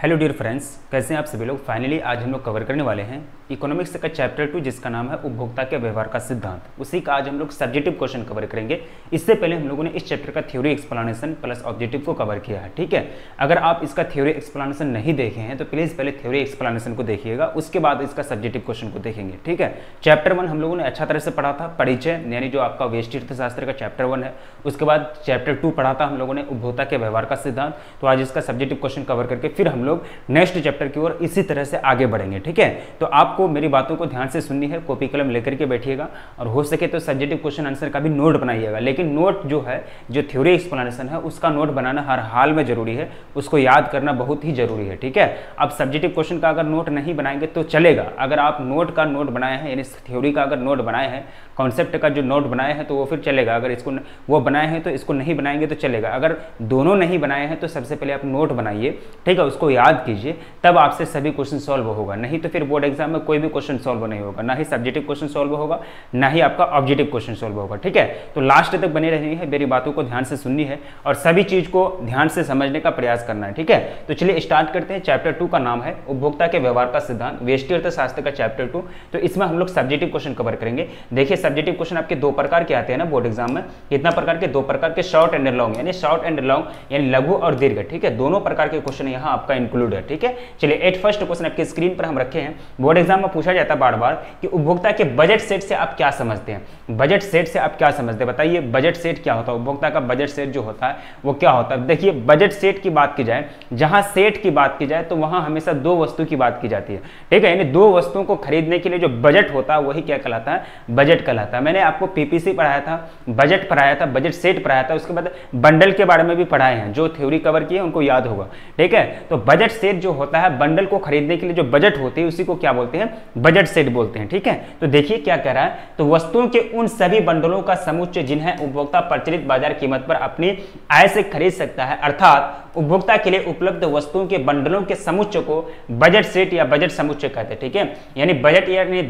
Hello dear friends, कैसे हैं आप सभी लोग। फाइनली आज हम लोग कवर करने वाले हैं इकोनॉमिक्स का चैप्टर 2 जिसका नाम है उपभोक्ता के व्यवहार का सिद्धांत। उसी का आज हम लोग सब्जेक्टिव क्वेश्चन कवर करेंगे। इससे पहले हम लोगों ने इस चैप्टर का थ्योरी एक्सप्लेनेशन प्लस ऑब्जेक्टिव को कवर किया है, ठीक है। अगर आप इसका थ्योरी एक्सप्लेनेशन नहीं देखे हैं तो प्लीज़ पहले थ्योरी एक्सप्लेनेशन को देखिएगा, उसके बाद इसका सब्जेक्टिव क्वेश्चन को देखेंगे, ठीक है। चैप्टर 1 हम लोगों ने अच्छा तरह से पढ़ा था, परिचय यानी जो आपका व्यष्टि अर्थशास्त्र का चैप्टर 1 है। उसके बाद चैप्टर 2 पढ़ा था हम लोगों ने उपभोक्ता के व्यवहार का सिद्धांत। तो आज इसका सब्जेक्टिव क्वेश्चन कवर करके फिर हम लोग नेक्स्ट चैप्टर की ओर इसी तरह से आगे बढ़ेंगे, ठीक है। तो आपको मेरी बातों को ध्यान से सुननी है, कॉपी कलम लेकर के बैठिएगा और हो सके तो सब्जेक्टिव क्वेश्चन आंसर का भी नोट बनाइएगा। लेकिन नोट जो है, जो थ्योरी एक्सप्लेनेशन है, उसका नोट बनाना हर हाल में जरूरी है, उसको याद करना बहुत ही जरूरी है, ठीक है। अब सब्जेक्टिव क्वेश्चन का अगर नोट नहीं बनाएंगे तो चलेगा। अगर आप नोट का नोट बनाए हैं, यानी थ्योरी का अगर नोट बनाए हैं, कॉन्सेप्ट का जो नोट बनाए हैं तो वो फिर चलेगा। अगर इसको वो बनाए हैं तो इसको नहीं बनाएंगे तो चलेगा। अगर दोनों नहीं बनाए हैं तो सबसे पहले आप नोट बनाइए, ठीक है, उसको याद कीजिए, तब आपसे सभी क्वेश्चन सॉल्व होगा। नहीं तो फिर बोर्ड एग्जाम में कोई भी क्वेश्चन सॉल्व नहीं होगा, ना ही सब्जेक्टिव क्वेश्चन सॉल्व होगा, ना ही आपका ऑब्जेक्टिव क्वेश्चन सॉल्व होगा, ठीक है। तो लास्ट तक बने रहनी है, मेरी बातों को ध्यान से सुननी है और सभी चीज को ध्यान से समझने का प्रयास करना है, ठीक है। तो चलिए स्टार्ट करते हैं। चैप्टर 2 का नाम है उपभोक्ता के व्यवहार का सिद्धांत, व्यष्टि अर्थशास्त्र का चैप्टर 2। तो इसमें हम लोग सब्जेक्टिव क्वेश्चन कवर करेंगे। देखिए सब्जेक्टिव क्वेश्चन आपके दो प्रकार के आते हैं ना बोर्ड एग्जाम में। कितना प्रकार के? दो प्रकार के, शॉर्ट एंड लॉन्ग, यानी शॉर्ट एंड लॉन्ग यानी लघु और दीर्घ, ठीक है। दोनों प्रकार के क्वेश्चन यहाँ आपका इंक्लूड है, ठीक है। चलिए फर्स्ट क्वेश्चन आपके स्क्रीन पर हम रखे हैं। बोर्ड एग्जाम में पूछा जाता है बार बार कि उपभोक्ता के बजट सेट से आप क्या समझते हैं। बजट सेट से आप क्या समझते हैं, बताइए बजट सेट क्या होता है। उपभोक्ता का बजट सेट जो होता है वो क्या होता है। देखिए बजट सेट की बात की जाए, जहां सेट की बात की जाए तो वहां हमेशा दो वस्तु की बात की जाती है, ठीक है। यानी दो वस्तुओं को खरीदने के लिए जो बजट होता है वही क्या कहलाता है, बजट कहलाता है। मैंने आपको पीपीसी पढ़ाया था, बजट पढ़ाया था, बजट सेट पढ़ाया था, उसके बाद बंडल के बारे में भी पढ़ाए हैं। जो थ्योरी कवर किए उनको याद होगा, ठीक है। तो बजट सेट जो होता है, बंडल को खरीदने के लिए जो बजट होती है उसी को क्या बोलते हैं, बजट सेट बोलते हैं, ठीक है। तो देखिए क्या कह रहा है, तो वस्तुओं के उन सभी बंडलों का समुच्चय जिन्हें उपभोक्ता प्रचलित बाजार कीमत पर अपनी आय से खरीद सकता है, अर्थात उपभोक्ता के लिए उपलब्ध वस्तुओं के बंडलों के समुच्चय को बजट सेट या बजट समुच्चय कहते हैं, ठीक है। यानी बजट यानी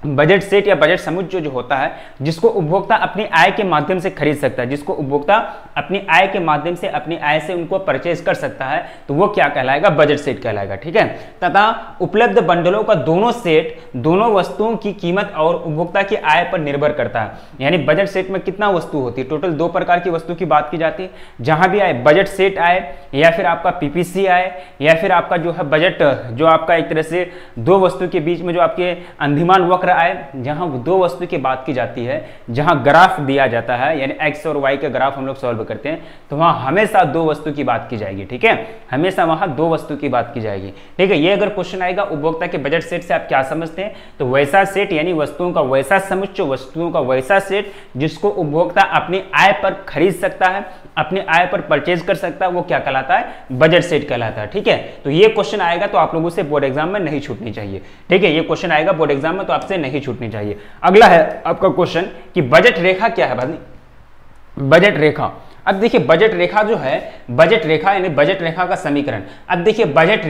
बजट सेट या बजट समुच्चय जो होता है जिसको उपभोक्ता अपनी आय के माध्यम से खरीद सकता है, जिसको उपभोक्ता अपनी आय के माध्यम से अपनी आय से उनको परचेज कर सकता है, तो वो क्या कहलाएगा, बजट सेट कहलाएगा, ठीक है। तथा उपलब्ध बंडलों का दोनों सेट दोनों वस्तुओं की कीमत और उपभोक्ता की आय पर निर्भर करता है। यानी बजट सेट में कितना वस्तु होती है, टोटल दो प्रकार की वस्तु की बात की जाती है। जहां भी आए बजट सेट आए या फिर आपका पीपीसी आए या फिर आपका जो है बजट, जो आपका एक तरह से दो वस्तु के बीच में जो आपके अंधिमान वक्र आए, जहां दो वस्तु की बात की जाती है, जहां ग्राफ दिया जाता है, यानी एक्स और वाई का ग्राफ हम लोग सॉल्व करते हैं, तो वहां हमेशा दो वस्तु की बात की जाएगी, ठीक है। हमेशा वहां दो वस्तु की बात की जाएगी, ठीक है। ये अगर क्वेश्चन आएगा उपभोक्ता के बजट सेट से आप क्या समझते हैं, तो वैसा सेट यानी वस्तुओं का वैसा समुच्चय, वस्तुओं का वैसा सेट जिसको उपभोक्ता अपनी आय पर खरीद सकता है, अपनी आय पर परचेज कर सकता है, वो क्या कहलाता है, बजट सेट कहलाता है, ठीक है। तो ये क्वेश्चन आएगा तो आप लोगों से बोर्ड एग्जाम में नहीं छूटनी चाहिए, ठीक है। ये क्वेश्चन आएगा बोर्ड एग्जाम में तो आपसे नहीं छूटनी चाहिए। अगला है आपका क्वेश्चन कि बजट रेखा क्या है भाई, बजट रेखा। अब देखिए बजट रेखा जो है, बजट रेखा यानी बजट रेखा का समीकरण। अब देखिए बजट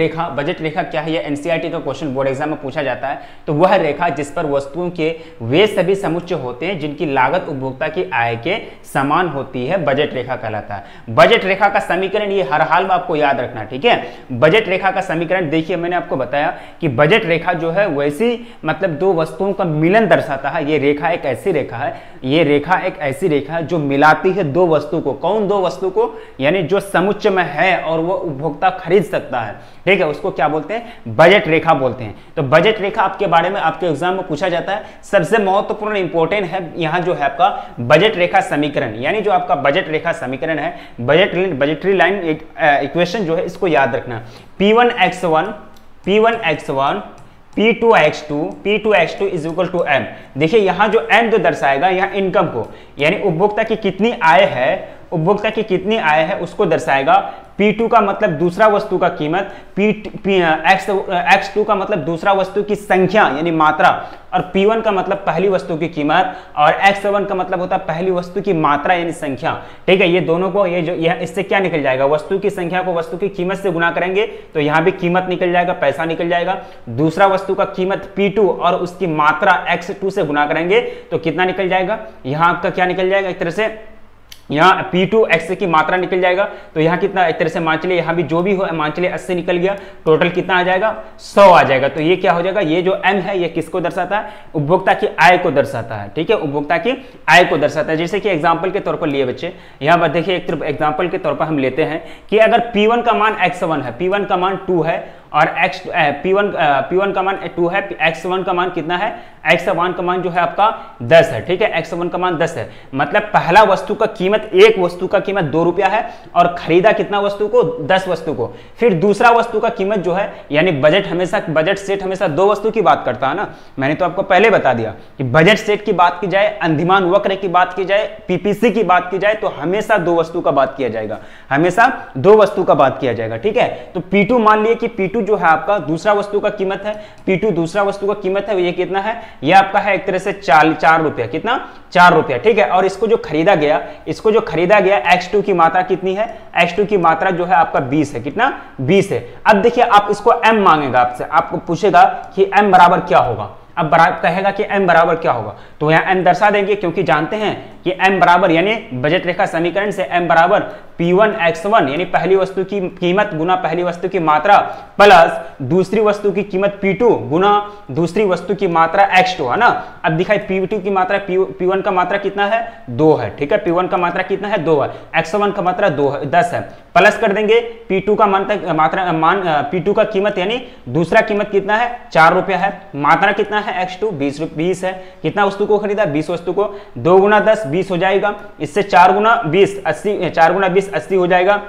रेखा क्या है, ये एनसीईआरटी का क्वेश्चन बोर्ड एग्जाम में पूछा जाता है। तो वह रेखा जिस पर वस्तुओं के वे सभी समुच्चय होते हैं जिनकी लागत उपभोक्ता की आय के समान होती है, बजट रेखा कहलाता है। बजट रेखा का समीकरण ये हर हाल में आपको याद रखना, ठीक है। बजट रेखा का समीकरण देखिए, मैंने आपको बताया कि बजट रेखा जो है वैसी मतलब दो वस्तुओं का मिलन दर्शाता है। ये रेखा एक ऐसी रेखा है, ये रेखा एक ऐसी रेखा है जो मिलाती है दो वस्तु को। कौन दो वस्तु को, यानी जो समुच्चय में है और वो उपभोक्ता खरीद सकता है, ठीक है, उसको क्या बोलते हैं, बजट रेखा बोलते हैं। तो बजट रेखा आपके बारे में आपके एग्जाम में पूछा जाता है। सबसे महत्वपूर्ण इंपॉर्टेंट है यहां जो है आपका बजट रेखा समीकरण, यानी जो आपका बजट रेखा समीकरण है, बजटरी लाइन इक्वेशन जो है, इसको याद रखना। P1x1 P2x2 is equal to m। देखिए यहां जो m जो दर्शाएगा यहां इनकम को, यानी उपभोक्ता की कितनी आय है, उपभोक्ता की कितनी आय है उसको दर्शाएगा। P2 का मतलब दूसरा वस्तु का कीमत, X2 का मतलब दूसरा वस्तु की संख्या यानी मात्रा, और P1 का मतलब पहली वस्तु की कीमत, और X1 का मतलब होता है पहली वस्तु की मात्रा यानी संख्या, ठीक है। ये दोनों को इससे क्या निकल जाएगा, वस्तु की संख्या को वस्तु की कीमत से गुणा करेंगे तो यहां भी कीमत निकल जाएगा, पैसा निकल जाएगा। दूसरा वस्तु का कीमत P2 और उसकी मात्रा X2 से गुणा करेंगे तो कितना निकल जाएगा, यहां आपका क्या निकल जाएगा, एक तरह से यहाँ P2 x की मात्रा निकल जाएगा, तो यहाँ कितना, एक तरह से मान चलिए यहाँ भी जो भी हो, मान चलिए 80 निकल गया, टोटल कितना आ जाएगा 100 आ जाएगा। तो ये क्या हो जाएगा, ये जो m है ये किसको दर्शाता है, उपभोक्ता की आय को दर्शाता है। ठीक है, उपभोक्ता की आय को दर्शाता है। जैसे कि एग्जाम्पल के तौर पर लिए बच्चे, यहाँ पर देखिए एक एग्जाम्पल के तौर पर हम लेते हैं कि अगर P1 का मान x1 है, P1 का मान 2 है और P1 का मान 2 है, x1 का मान कितना है, x1 का मान जो है आपका 10 है। ठीक है, x1 का मान 10 है, मतलब पहला वस्तु का कीमत, एक वस्तु का कीमत 2 रुपया है और खरीदा कितना वस्तु को, 10 वस्तु को। फिर दूसरा वस्तु का कीमत जो है, यानी बजट सेट हमेशा 2 वस्तु की बात करता है ना, मैंने तो आपको पहले बता दिया कि बजट सेट की बात की जाए, अंधिमान वक्र की बात की जाए, पीपीसी की बात की जाए, तो हमेशा 2 वस्तु का बात किया जाएगा, हमेशा 2 वस्तु का बात किया जाएगा। ठीक है, तो P2 मान लिए कि P2 जो है आपका दूसरा वस्तु का कीमत है, P2 दूसरा वस्तु का कीमत है, ये कितना है, ये आपका है एक तरह से 4 रुपया, कितना 4 रुपया। ठीक है, और इसको जो खरीदा गया x2 की मात्रा कितनी है, x2 की मात्रा जो है आपका 20 है, कितना 20 है। अब देखिए आप इसको m मांगेगा आपसे, आपको पूछेगा कि m बराबर क्या होगा, अब कहेगा कि m बराबर क्या होगा, तो यहाँ m दर्शा देंगे, क्योंकि जानते हैं कि m बराबर यानी बजट रेखा समीकरण से m बराबर P1 x1 यानी पहली वस्तु की कीमत गुना पहली वस्तु की मात्रा प्लस दूसरी वस्तु की कीमत P2 गुना दूसरी वस्तु की मात्रा x2 है ना। अब दिखाई P2 की मात्रा, P1 का मात्रा कितना है, 2 है। ठीक है, P1 का मात्रा कितना है, 2 है, x1 का मात्रा 10 है, प्लस कर देंगे P2 का P2 का कीमत यानी दूसरा कीमत कितना है, 4 रुपया है, मात्रा कितना है x2 20 है, कितना वस्तु को खरीदा, 20 वस्तु को, 2 गुना 10 20 हो जाएगा, इससे 4 गुना 20 80, 4 गुना 20 80 हो जाएगा,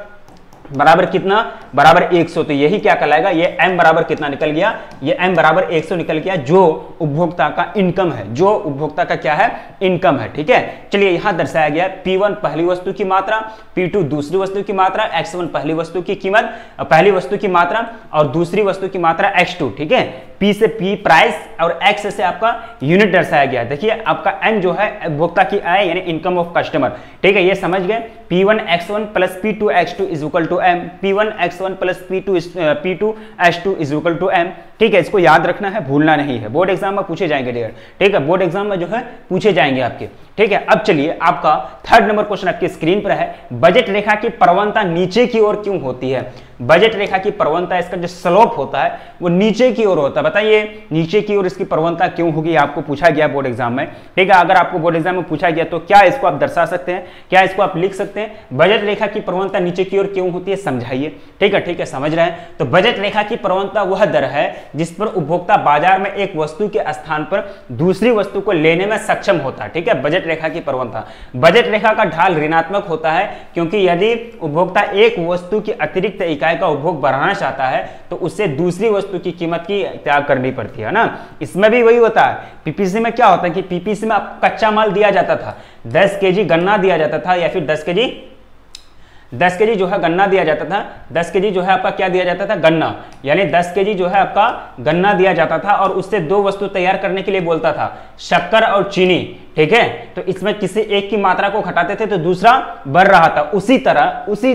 बराबर कितना, बराबर 100। तो यही क्या कहलाएगा, ये m बराबर कितना निकल गया, ये m बराबर 100 निकल गया, जो उपभोक्ता का इनकम है, जो उपभोक्ता का क्या है, इनकम है। ठीक है, चलिए यहां दर्शाया गया P1 पहली वस्तु की मात्रा, P2 दूसरी वस्तु की मात्रा, x1 पहली वस्तु की कीमत, पहली वस्तु की मात्रा और दूसरी वस्तु की मात्रा x2। ठीक है, P से P प्राइस और X से आपका यूनिट दर्शाया गया। देखिए आपका N जो है उपभोक्ता की आय यानी इनकम ऑफ कस्टमर। ठीक है, ये समझ गए, P1 x1 plus P2 x2 is equal to M, P1 x1 plus P2 h2 is equal to M। ठीक है, इसको याद रखना है, भूलना नहीं है, बोर्ड एग्जाम में पूछे जाएंगे डियर। ठीक है, बोर्ड एग्जाम में जो है पूछे जाएंगे आपके। ठीक है, अब चलिए आपका 3rd नंबर क्वेश्चन आपकी स्क्रीन पर है, बजट रेखा की प्रवणता नीचे की ओर क्यों होती है। बजट रेखा की प्रवणता, इसका जो स्लोप होता है वो नीचे की ओर होता है, बताइए नीचे की ओर इसकी प्रवणता क्यों होगी, आपको पूछा गया बोर्ड एग्जाम में। ठीक है, अगर आपको बोर्ड एग्जाम में पूछा गया तो क्या इसको आप दर्शा सकते हैं, क्या इसको आप लिख सकते हैं, बजट रेखा की प्रवणता नीचे की ओर क्यों होती है, समझाइए। ठीक है, समझ रहे हैं। तो बजट रेखा की प्रवणता वह दर है जिस पर उपभोक्ता बाजार में एक वस्तु के स्थान पर दूसरी वस्तु को लेने में सक्षम होता है। ठीक है, बजट रेखा की प्रवणता, बजट रेखा का ढाल ऋणात्मक होता है, क्योंकि यदि उपभोक्ता एक वस्तु की अतिरिक्त इकाई का उपभोग बढ़ाना चाहता है तो उससे दूसरी वस्तु की कीमत की त्याग करनी पड़ती है ना। इसमें भी वही होता है, पीपीसी में क्या होता है कि पीपीसी में आपको कच्चा माल दिया जाता था, 10 केजी गन्ना दिया जाता था, या फिर 10 केजी जो है गन्ना दिया जाता था, 10 केजी जो है आपका क्या दिया जाता था, गन्ना, यानी 10 केजी जो है आपका गन्ना दिया जाता था और उससे 2 वस्तु तैयार करने के लिए बोलता था, शक्कर और चीनी। ठीक है, तो इसमें किसी एक की मात्रा को घटाते थे तो दूसरा बढ़ रहा था। उसी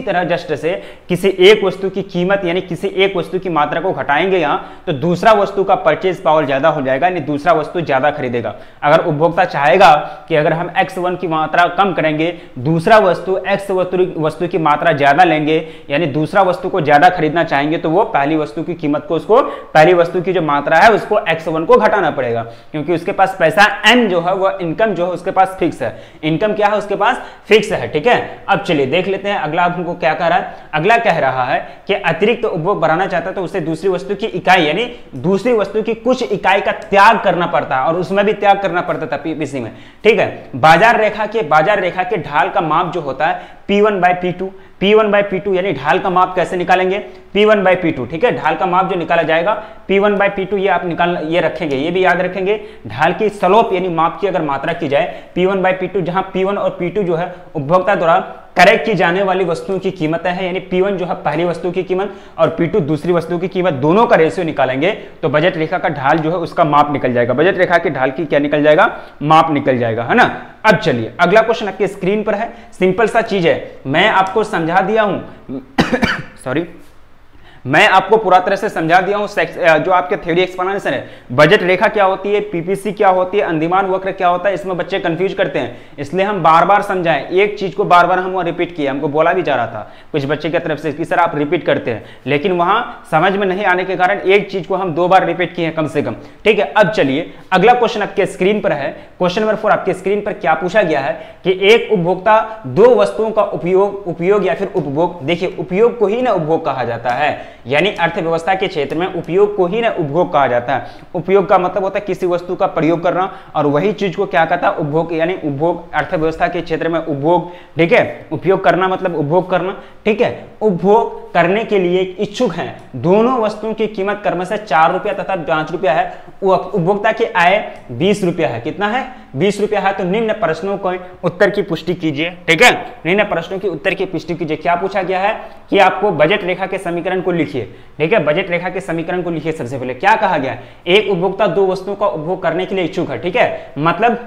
तरह जस्ट से किसी एक वस्तु की कीमत यानी किसी एक वस्तु की मात्रा को घटाएंगे यहाँ तो दूसरा वस्तु का परचेज पावर ज्यादा हो जाएगा, यानी दूसरा वस्तु ज्यादा खरीदेगा। अगर उपभोक्ता चाहेगा कि अगर हम x1 की मात्रा कम करेंगे, दूसरा वस्तु x वस्तु की मात्रा ज्यादा लेंगे, यानी दूसरा वस्तु को ज्यादा खरीदना चाहेंगे, तो वो पहली वस्तु की कीमत को, उसको पहली वस्तु की जो मात्रा है उसको x1 को घटाना पड़ेगा, क्योंकि उसके पास पैसा m जो है वो इनकम जो है उसके पास फिक्स है, इनकम क्या है उसके पास फिक्स है। ठीक है, अब चलिए देख लेते हैं अगला हमको क्या कह रहा है। अगला कह रहा है कि अतिरिक्त उपभोग बढ़ाना चाहता है तो उसे दूसरी वस्तु की इकाई यानी दूसरी वस्तु की कुछ इकाई का त्याग करना पड़ता है, और उसमें भी त्याग करना पड़ता था पीपीसी में। ठीक है, बाजार रेखा के ढाल का माप जो होता है P1/P2 यानी ढाल का माप कैसे निकालेंगे, P1/P2। ठीक है, ढाल का माप जो निकाला जाएगा P1/P2, ये आप ये रखेंगे, ये भी याद रखेंगे। ढाल की स्लोप यानी माप की अगर मात्रा की जाए P1/P2, जहां P1 और P2 जो है उपभोक्ता द्वारा क्रय की जाने वाली वस्तुओं की कीमतें हैं, यानी P1 जो है पहली वस्तु की कीमत और P2 दूसरी वस्तु की कीमत, दोनों का रेशियो निकालेंगे तो बजट रेखा का ढाल जो है उसका माप निकल जाएगा, बजट रेखा की ढाल की क्या निकल जाएगा, माप निकल जाएगा, है ना। अब चलिए अगला क्वेश्चन आपके स्क्रीन पर है, सिंपल सा चीज है, मैं आपको समझा दिया हूं सॉरी मैं आपको पूरा तरह से समझा दिया हूं जो आपके थ्योरी एक्सप्लेनेशन है। बजट रेखा क्या होती है, पीपीसी क्या होती है, अंदिमान वक्र क्या होता है, इसमें बच्चे कंफ्यूज करते हैं, इसलिए हम बार बार समझाएं। एक चीज को बार बार हम रिपीट किए, हमको बोला भी जा रहा था कुछ बच्चे की तरफ से कि सर आप रिपीट करते हैं, लेकिन वहां समझ में नहीं आने के कारण एक चीज को हम 2 बार रिपीट किए कम से कम। ठीक है, अब चलिए अगला क्वेश्चन आपके स्क्रीन पर है। क्वेश्चन नंबर 4 आपके स्क्रीन पर क्या पूछा गया है कि एक उपभोक्ता 2 वस्तुओं का उपयोग या फिर उपभोग, देखिए उपयोग को ही ना उपभोग कहा जाता है, यानी अर्थव्यवस्था के क्षेत्र में उपयोग को ही ना उपभोग कहा जाता है। उपयोग का मतलब होता है किसी वस्तु का प्रयोग करना, और वही चीज को क्या कहता है, उपभोग, यानी उपभोग अर्थव्यवस्था के क्षेत्र में उपभोग। ठीक है, उपयोग करना मतलब उपभोग करना। ठीक है, उपभोग करने के लिए इच्छुक हैं, दोनों वस्तुओं की कीमत क्रमशः 4 रुपया तथा 5 रुपया है। उपभोक्ता की आय 20 रुपया है। कितना है? 20 रुपया है। तो निम्न प्रश्नों को उत्तर की पुष्टि कीजिए। ठीक है, निम्न प्रश्नों की उत्तर की पुष्टि कीजिए। क्या पूछा गया है कि आपको बजट रेखा के समीकरण को लिखिए। ठीक है, बजट रेखा के समीकरण को लिखिए। सबसे पहले क्या कहा गया है, एक उपभोक्ता 2 वस्तुओं का उपभोग करने के लिए इच्छुक है। ठीक है, मतलब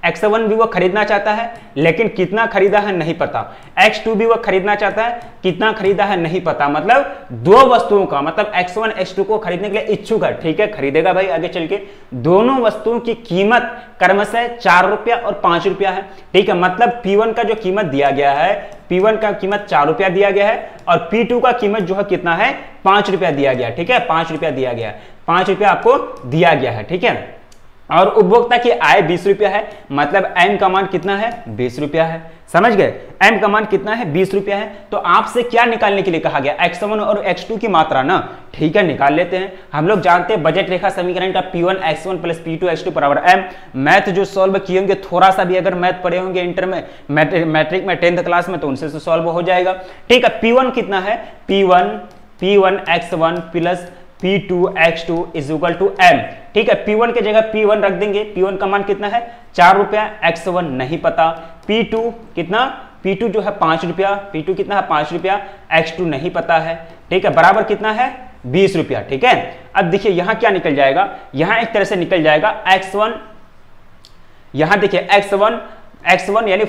X1 भी वो खरीदना चाहता है, लेकिन कितना खरीदा है नहीं पता। X2 भी वो खरीदना चाहता है, कितना खरीदा है नहीं पता। मतलब 2 वस्तुओं का, मतलब X1 X2 को खरीदने के लिए इच्छुक है। ठीक है, खरीदेगा भाई आगे चल के। दोनों वस्तुओं की कीमत क्रमशः 4 रुपया और 5 रुपया है। ठीक है, मतलब P1 का जो कीमत दिया गया है, P1 का कीमत 4 रुपया दिया गया है, और P2 का कीमत जो है कितना है, 5 रुपया दिया गया। ठीक है, 5 रुपया दिया गया, 5 रुपया आपको दिया गया है। ठीक है, और उपभोक्ता की आय 20 रुपया है, मतलब M का मान कितना है, 20 रुपया है। समझ गए, M का मान कितना है, 20 रुपया है। तो आपसे क्या निकालने के लिए कहा गया, X1 और X2 की मात्रा ना। ठीक है, निकाल लेते हैं। हम लोग जानते हैं बजट रेखा समीकरण का P1 X1 plus P2 X2 बराबर M। मैथ जो सॉल्व किए होंगे, थोड़ा सा भी अगर मैथ पढ़े होंगे इंटर में, मैट्रिक में 10th क्लास में, तो उनसे तो सॉल्व हो जाएगा। ठीक है, P1 कितना है, P1 X1 plus P2 X2 is equal to M। ठीक है, P1 के जगह P1 रख देंगे। P1 का मान कितना है, 4 रुपया। X1 नहीं पता। P2 कितना, P2 जो है 5 रुपया। P2 कितना है, 5 रुपया। X2 नहीं पता है। ठीक है, बराबर कितना है, 20 रुपया। ठीक है, अब देखिए यहां क्या निकल जाएगा, यहां एक तरह से निकल जाएगा X1, यहां देखिए X1 यानी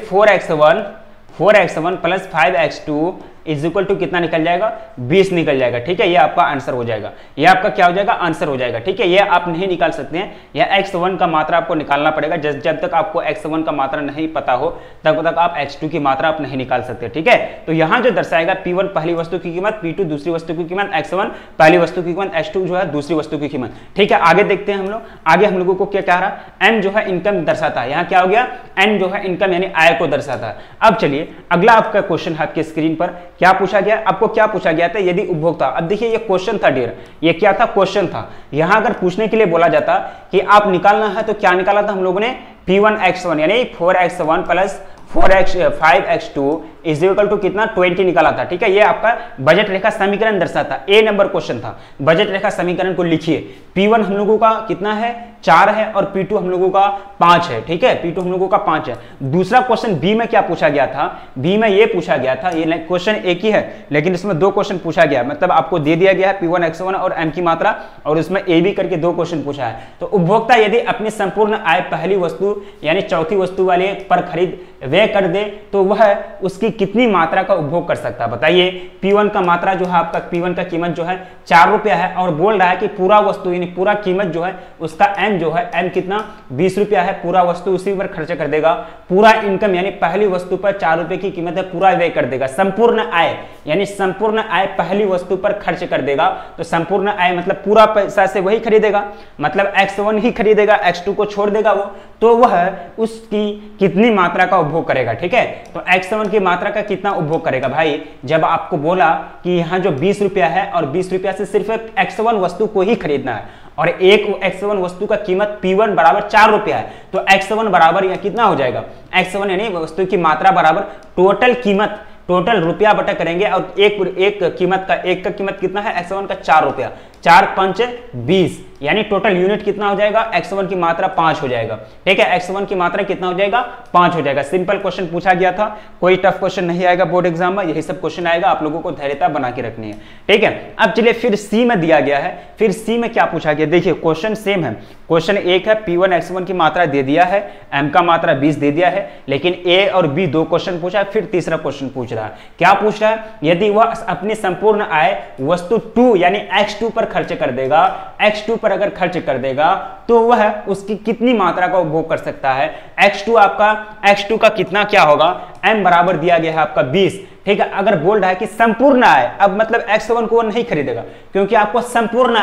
4X1 plus 5X2 is equal to कितना निकल जाएगा, 20 निकल जाएगा। ठीक है, ये आपका आंसर हो जाएगा, ये आपका क्या हो जाएगा, आंसर हो जाएगा। ठीक है, ये आप नहीं निकाल सकते हैं, यह X1 का मात्रा आपको निकालना पड़ेगा। जब तक आपको X1 का मात्रा नहीं पता हो तब तक आप X2 की मात्रा आप नहीं निकाल सकते। ठीक है, तो यहां जो दर्शाएगा P1 पहली वस्तु की कीमत, P2 दूसरी वस्तु की कीमत, X1 पहली वस्तु की कीमत, X2 जो है दूसरी वस्तु की कीमत। ठीक है, आगे देखते हैं हम लोग। आगे हम लोगों को क्या कह रहा, M जो है इनकम दर्शाता है। यहाँ क्या हो गया, N जो है इनकम यानी आय को दर्शाता है। अब चलिए अगला आपका क्वेश्चन है आपके स्क्रीन पर। क्या पूछा गया, आपको क्या पूछा गया था, यदि उपभोक्ता, अब देखिए ये क्वेश्चन था डियर, ये क्या था, क्वेश्चन था। यहां अगर पूछने के लिए बोला जाता कि आप निकालना है, तो क्या निकाला था हम लोगों ने, P1 X1 यानी 4X1 plus 5X2 is equal to कितना, 20 निकाला था। ठीक है, ये आपका बजट रेखा समीकरण दर्शाता, ए नंबर क्वेश्चन था। बजट रेखा समीकरण को लिखिए। P1 हम लोगों का कितना है, 4 है, और P2 हम लोगों का 5 है। ठीक है, P2 हम लोगों का 5 है। दूसरा क्वेश्चन बी में क्या पूछा गया था, बी में ये पूछा गया था, ये क्वेश्चन एक ही है लेकिन इसमें 2 क्वेश्चन पूछा गया, मतलब आपको दे दिया गया है P1 X1 और M की मात्रा, और उसमें ए बी करके 2 क्वेश्चन पूछा है। तो उपभोक्ता यदि अपनी संपूर्ण आय पहली वस्तु यानी चौथी वस्तु वाले पर खरीद व्यय कर दे, तो वह उसकी कितनी मात्रा का उपभोग कर सकता है, बताइए। P1 का मात्रा जो है आपका, P1 का कीमत जो है 4 रुपया है, और बोल रहा है कि पूरा वस्तु यानी पूरा कीमत जो है उसका M जो है, M कितना, 20 रुपया है। पूरा वस्तु उसी पर खर्च कर देगा। पूरा इनकम यानी पहली वस्तु पर 4 रुपए की कीमत है, पूरा व्यय कर देगा। संपूर्ण आय यानी संपूर्ण आय पहली वस्तु पर खर्च कर देगा, तो संपूर्ण आय मतलब पूरा पैसा से वही खरीदेगा, मतलब X1 ही खरीदेगा, X2 को छोड़ देगा वो, तो वह उसकी कितनी मात्रा का उपभोग करेगा। ठीक है, तो X1 की मात्रा का कितना उपभोग करेगा भाई, जब आपको बोला कि यहाँ जो 20 रुपया है और 20 रुपया से सिर्फ X1 वस्तु को ही खरीदना है, और एक X1 वस्तु का कीमत P1 बराबर 4 रुपया है, तो X1 बराबर या कितना हो जाएगा, X1 यानी वस्तु की मात्रा बराबर टोटल कीमत, टोटल रुपया बटा करेंगे, और एक कीमत का, एक का कीमत कितना है X1 का, 4 रुपया। 4 5 20, यानी टोटल यूनिट कितना हो जाएगा, x1 की मात्रा 5 हो जाएगा। ठीक है, x1 की मात्रा कितना हो जाएगा, 5 हो जाएगा। सिंपल क्वेश्चन पूछा गया था, कोई टफ क्वेश्चन नहीं आएगा बोर्ड एग्जाम में, यही सब क्वेश्चन आएगा, आप लोगों को धैर्यता बना के रखनी है। ठीक है, अब चलिए फिर सी में दिया गया है, फिर सी में क्या पूछा गया, देखिए क्वेश्चन सेम है। क्वेश्चन एक है P1 x1 की मात्रा दे दिया है, m का मात्रा 20 दे दिया है, लेकिन a और b दो क्वेश्चन पूछा है, फिर तीसरा क्वेश्चन पूछ रहा है। क्या पूछ रहा है, यदि वह अपनी संपूर्ण आय वस्तु 2 यानी x2 पर खर्च कर देगा, x2 पर अगर खर्च कर देगा तो वह उसकी कितनी मात्रा का उपभोग कर सकता है। x2 का कितना क्या होगा, m बराबर दिया गया है आपका 20। ठीक है, अगर बोल रहा है कि संपूर्ण आय, अब मतलब x1 को वो नहीं खरीदेगा, क्योंकि आपको संपूर्ण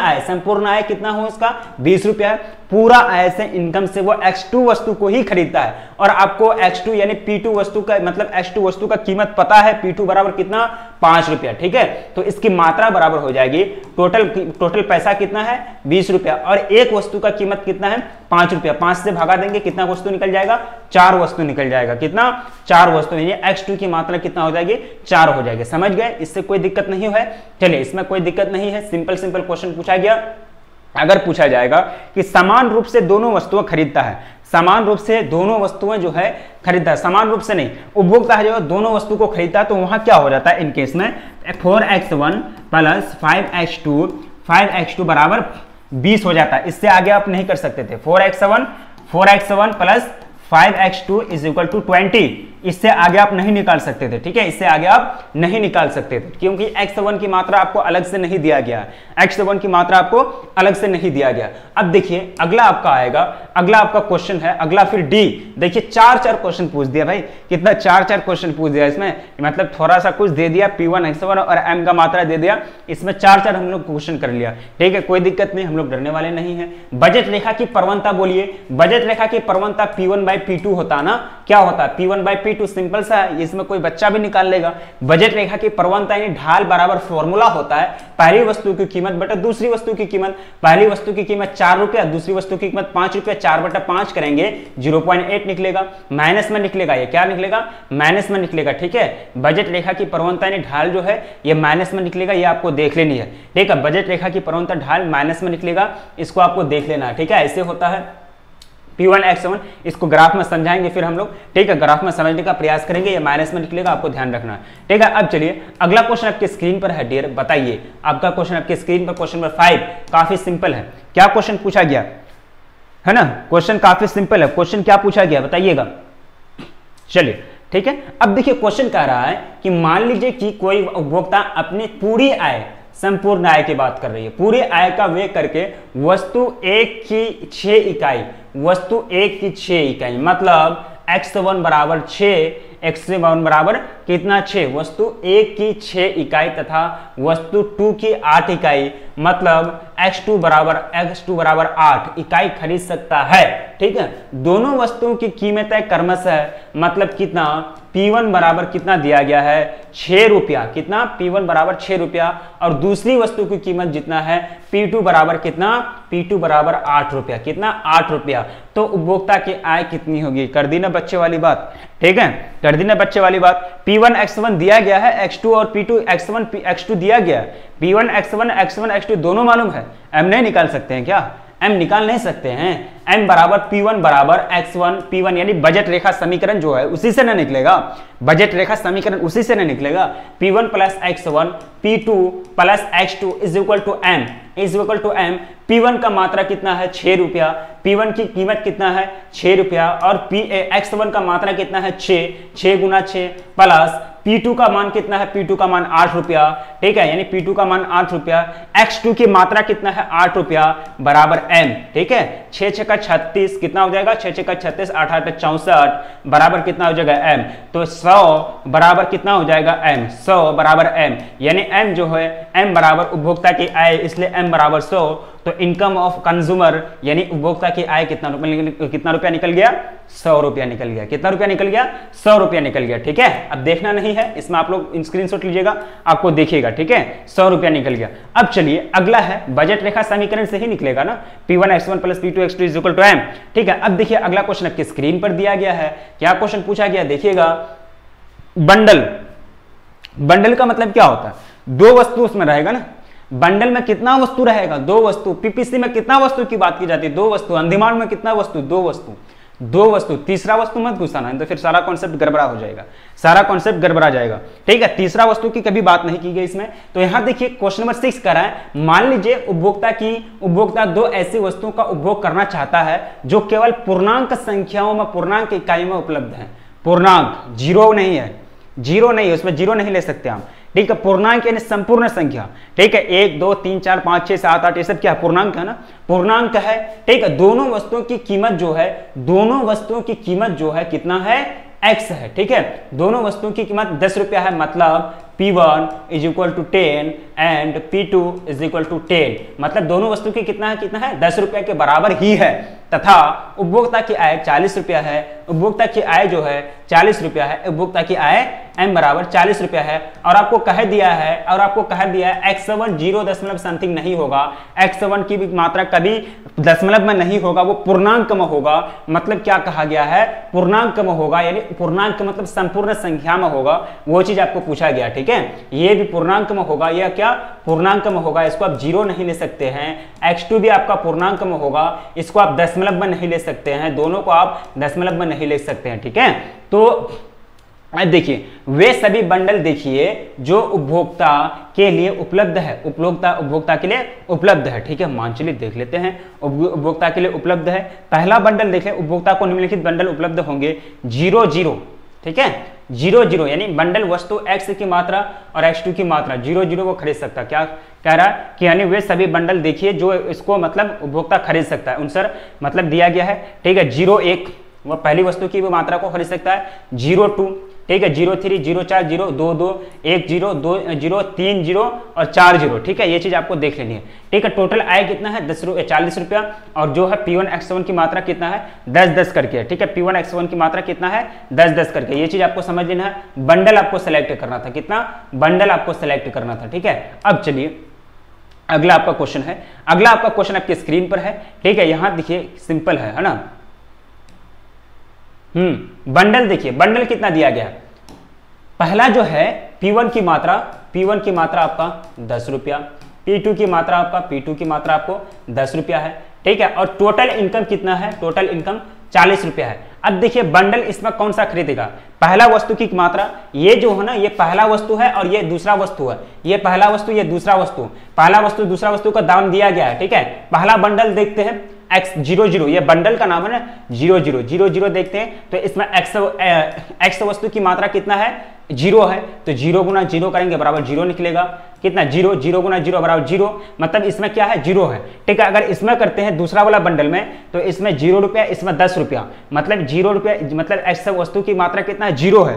आय कितना हो उसका 20 रुपया, पूरा आय से इनकम से वो x2 वस्तु को ही खरीदता है। और आपको x2 यानी P2 वस्तु का मतलब x2 वस्तु का कीमत पता है, P2 बराबर कितना 5 रुपया। ठीक है, तो इसकी मात्रा बराबर हो जाएगी, टोटल पैसा कितना है 20 रुपया, और एक वस्तु का कीमत कितना है 5 रुपया। 5 से भगा देंगे कितना वस्तु निकल जाएगा, 4 वस्तु निकल जाएगा। कितना, 4 वस्तु, यानी x2 की मात्रा कितना हो जाएगी, 4 हो जाएगी। समझ गए, इससे कोई दिक्कत नहीं है। चलिए, इसमें कोई दिक्कत नहीं है, सिंपल क्वेश्चन पूछा गया। अगर पूछा जाएगा कि समान रूप से दोनों वस्तुएं खरीदता है, समान रूप से दोनों वस्तुएं जो है खरीदता है, समान रूप से नहीं, उपभोक्ता है जो दोनों वस्तु को खरीदता है, तो वहां क्या हो जाता है इन केस में 4x1 प्लस 5x2 बराबर 20 हो जाता है। इससे आगे आप नहीं कर सकते थे। 4x1 plus 5x2 is equal to 20, इससे आगे आप नहीं निकाल सकते थे। ठीक है, इससे आगे आप नहीं निकाल सकते थे, क्योंकि x1 की मात्रा आपको अलग से नहीं दिया गया, x1 की मात्रा आपको अलग से नहीं दिया गया। अब देखिए अगला आपका आएगा, अगला आपका क्वेश्चन है, अगला फिर डी। देखिए 4 क्वेश्चन पूछ दिया भाई, कितना 4 क्वेश्चन पूछ दिया इसमें, मतलब थोड़ा सा कुछ दे दिया, P1 x1 और m का मात्रा दे दिया, इसमें 4 हम लोग क्वेश्चन कर लिया। ठीक है, कोई दिक्कत नहीं, हम लोग डरने वाले नहीं है। बजट रेखा की प्रवणता बोलिए, बजट रेखा की प्रवणता P1/P2 होता ना, क्या होता है P1/P2, सिंपल सा है, इसमें कोई बच्चा भी निकाल लेगा। बजट रेखा की प्रवणता यानी ढाल बराबर फॉर्मूला होता है पहली वस्तु की कीमत बटा दूसरी वस्तु की कीमत। पहली वस्तु की कीमत 4 रुपया, दूसरी वस्तु की कीमत 5 रुपया, 4/5 करेंगे 0.8 निकलेगा, माइनस में निकलेगा, ये क्या निकलेगा, माइनस में निकलेगा। ठीक है, बजट रेखा की प्रवणता यानी ढाल जो है ये माइनस में निकलेगा, ये आपको देख लेनी है। ठीक है, बजट रेखा की प्रवणता ढाल माइनस में निकलेगा, इसको आपको देख लेना है। ठीक है, ऐसे होता है P1 x1, इसको ग्राफ में समझाएंगे फिर हम लोग। ठीक है, ग्राफ में समझने का प्रयास करेंगे, ये माइनस में निकलेगा, आपको ध्यान रखना है। ठीक है, अब चलिए अगला क्वेश्चन आपके स्क्रीन पर है डियर, बताइए आपका क्वेश्चन आपके स्क्रीन पर, क्वेश्चन नंबर 5 काफी सिंपल है। क्या क्वेश्चन पूछा गया है ना, क्वेश्चन काफी सिंपल है। क्वेश्चन क्या पूछा गया बताइएगा। चलिए ठीक है, अब देखिए क्वेश्चन कह रहा है कि मान लीजिए कि कोई उपभोक्ता अपनी पूरी आय, संपूर्ण आय की बात कर रही है, पूरी आय का व्यय करके वस्तु 1 की 6 इकाई, वस्तु 1 की 6 इकाई, मतलब x1 बराबर 6, x1 बराबर कितना 6, वस्तु 1 की 6 इकाई तथा वस्तु 2 की 8 इकाई, मतलब x2 बराबर 8 इकाई खरीद सकता है। ठीक है, दोनों वस्तुओं की कीमतें क्रमशः, मतलब कितना, P1 बराबर कितना दिया गया है 6 रुपया, कितना P1 बराबर 6 रुपया, और दूसरी वस्तु की कीमत जितना है P2 बराबर कितना, P2 बराबर 8 रुपया, कितना 8 रुपया। तो उपभोक्ता की आय कितनी होगी, कर दी ना बच्चे वाली बात। ठीक है, कर दी ना बच्चे वाली बात। P1 x1 दिया गया है, x2 और P2 x1 x2 दिया गया है, P1 x1 x2 दोनों मालूम है, m नहीं निकाल सकते हैं क्या, m निकाल नहीं सकते हैं। m बराबर P1 बराबर x1 P1 यानी बजट रेखा समीकरण जो है उसी से ना निकलेगा, बजट रेखा समीकरण उसी से ना निकलेगा। P1 plus x1 P2 plus x2 is equal to m, is equal to m। P1 का मात्रा कितना है 6 रुपया, P1 की कीमत कितना है 6 रुपया, और x1 का मात्रा कितना है 6 गुना 6 प्लस P2 का मान कितना है, P2 का मान 8 रुपया। ठीक है, यानी P2 का मान 8 रुपया, x2 की मात्रा कितना है 8 रुपया बराबर m। ठीक है, 6 का 36 कितना हो जाएगा, 6 का 36, 8 8 64 बराबर कितना हो जाएगा m, तो 100 बराबर कितना हो जाएगा m, 100 बराबर m, यानी m जो है m बराबर उपभोक्ता की आय, इसलिए m बराबर 100। तो इनकम ऑफ कंज्यूमर यानी उपभोक्ता की आय कितना रुपया निकल गया, 100 रुपया निकल गया। कितना रुपया निकल गया, 100 रुपया निकल गया। ठीक है, अब देखना नहीं है, इसमें आप लोग स्क्रीनशॉट लीजिएगा, आपको देखिएगा। ठीक है, 100 रुपया निकल गया। अब चलिए अगला है, बजट रेखा समीकरण से ही निकलेगा ना, P1 x1 plus P2 x2 is equal to m। ठीक है, अब देखिए अगला क्वेश्चन आपकी स्क्रीन पर दिया गया है। क्या क्वेश्चन पूछा गया देखिएगा, बंडल, बंडल का मतलब क्या होता है, दो वस्तु उसमें रहेगा ना, बंडल में कितना वस्तु रहेगा, 2 वस्तु। पीपीसी में कितना वस्तु की बात की जाती है, 2 वस्तु। अंधिमान में कितना वस्तु, 2 वस्तु, 2 वस्तु। तीसरा वस्तु मत घुसाना, तो फिर सारा कॉन्सेप्ट गड़बड़ा हो जाएगा, सारा कॉन्सेप्ट गड़बड़ा जाएगा, ठीक है। तीसरा वस्तु की कभी बात नहीं की गई इसमें। तो यहां देखिए क्वेश्चन नंबर 6 करा है, मान लीजिए उपभोक्ता 2 ऐसी वस्तुओं का उपभोग करना चाहता है जो केवल पूर्णांक संख्याओं में, पूर्णांक इकाई में उपलब्ध है। पूर्णांक, जीरो नहीं है, जीरो नहीं है, उसमें जीरो नहीं ले सकते हम, ठीक है। पूर्णांक यानी संपूर्ण संख्या, ठीक है। 1 2 3 4 5 6 7 8 ये सब क्या पूर्णांक है ना, पूर्णांक है, ठीक है। दोनों वस्तुओं की कीमत जो है, दोनों वस्तुओं की कीमत जो है कितना है, x है, ठीक है। दोनों वस्तुओं की कीमत 10 रुपया है, मतलब P1 is equal to 10 and P2 is equal to 10, मतलब दोनों वस्तु की कितना है 10 रुपया के बराबर ही है। तथा उपभोक्ता की आय 40 रुपया है, उपभोक्ता की आय जो है 40 रुपया है, उपभोक्ता की आय m बराबर 40 रुपया है। और आपको कह दिया है x1 0 दशमलव समथिंग नहीं होगा, x1 की भी मात्रा कभी दशमलव में नहीं होगा, वो पूर्णांक में होगा। मतलब क्या कहा गया है, पूर्णांक में होगा, यानी पूर्णांक मतलब संपूर्ण संख्या में होगा, वो चीज आपको पूछा गया, ठीक है। ये भी पूर्णांक में होगा, यह क्या पूर्णांक में होगा, इसको आप जीरो नहीं ले सकते हैं। x2 भी आपका पूर्णांक में होगा, इसको आप दशमलव में नहीं ले सकते हैं, दोनों को आप दशमलव में नहीं ले सकते हैं, ठीक है। तो देखिए वे सभी बंडल देखिए जो उपभोक्ता के लिए उपलब्ध है, उपभोक्ता के लिए उपलब्ध है, ठीक है। मान चलिए देख लेते हैं, उपभोक्ता के लिए उपलब्ध है। पहला बंडल देखें, उपभोक्ता को निम्नलिखित बंडल उपलब्ध होंगे 0 0, ठीक है। 0 0 यानी बंडल वस्तु x की मात्रा और x2 की मात्रा 0 0 वो खरीद सकता। क्या कह रहा है कि यानी वे सभी बंडल देखिए जो इसको मतलब उपभोक्ता खरीद सकता है, उनसे मतलब दिया गया है, ठीक है। 0 1 वह पहली वस्तु की मात्रा को खरीद सकता है, 0 2, ठीक है, 0 3 0 4 0 2 2 1 0 2 0 3 0 और 4 0, ठीक है। ये चीज आपको देख लेनी है, ठीक है। टोटल आय कितना है 40 रुपया, और जो है P1 X1 की मात्रा कितना है 10 10 करके, ठीक है। P1 X1 की मात्रा कितना है 10 10 करके, ये चीज आपको समझ लेना है। बंडल आपको सेलेक्ट करना था, कितना बंडल आपको सेलेक्ट करना था, ठीक है। अब चलिए अगला आपका क्वेश्चन है, अगला आपका क्वेश्चन आपकी स्क्रीन पर है, ठीक है। यहां देखिए सिंपल है ना। बंडल देखिए, बंडल कितना दिया गया है, पहला जो है P1 की मात्रा आपका 10 रुपया, P2 की मात्रा आपको 10 रुपया है, ठीक है। और टोटल इनकम कितना है, टोटल इनकम 40 रुपया है। अब देखिए बंडल इसमें कौन सा खरीदेगा, पहला वस्तु की मात्रा, ये जो है ना ये पहला वस्तु है और ये दूसरा वस्तु है, ये पहला वस्तु ये दूसरा वस्तु, पहला वस्तु दूसरा वस्तु का दाम दिया गया है, ठीक है। पहला बंडल देखते हैं x0 0, ये बंडल का नाम है ना, 0 0 0 0 देखते हैं। तो इसमें x वस्तु की मात्रा कितना है 0 है, तो 0 गुना 0 करेंगे बराबर 0 निकलेगा, कितना 0 0 गुना 0 बराबर 0, मतलब इसमें क्या है 0 है, ठीक है। अगर इसमें करते हैं दूसरा वाला बंडल में, तो इसमें 0 रुपया, इसमें 10 रुपया, मतलब 0 रुपया, मतलब x वस्तु की मात्रा कितना है 0 है,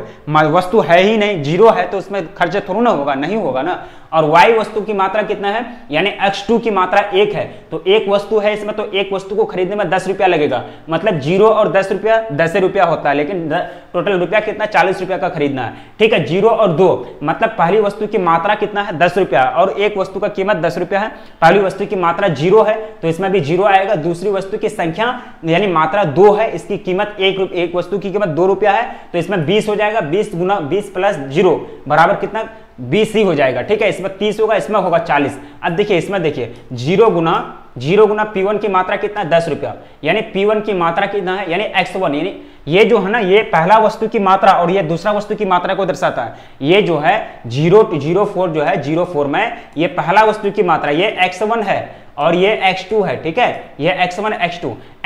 वस्तु है ही नहीं, 0 है तो उसमें खर्चा थोड़ा ना होगा, नहीं होगा ना। और y वस्तु की मात्रा कितना है, यानी x2 की मात्रा 1 है, तो एक वस्तु है इसमें, तो एक वस्तु को खरीदने में 10 रुपया लगेगा, मतलब 0 और 10 रुपया 10 रुपया होता है, लेकिन टोटल रुपया कितना 40 रुपया का खरीदना है, ठीक है। 0 और 2 मतलब पहली वस्तु की मात्रा कितना है 10 रुपया, और एक वस्तु का कीमत 10 रुपया है, पहली वस्तु की मात्रा 0 है तो इसमें भी 0 आएगा, दूसरी वस्तु की संख्या यानी मात्रा 2 है, इसकी कीमत एक वस्तु की कीमत 2 रुपया है, तो इसमें 20 हो जाएगा, 20 गुना 20 प्लस 0 बराबर कितना 20 ही हो जाएगा, ठीक है। इसमें 30 होगा, इसमें होगा 40। अब देखिए इसमें देखिए 0 गुना P1 की मात्रा कितना है 10 रुपया, यानी P1 की मात्रा कितना है, यानी X1, यानी ये जो है ना ये पहला वस्तु की मात्रा और ये दूसरा वस्तु की मात्रा को दर्शाता है। ये जो है 0 जो है 0 में ये पहला वस्तु की मात्रा, ये X1 है और ये x2 है, ठीक है। ये x1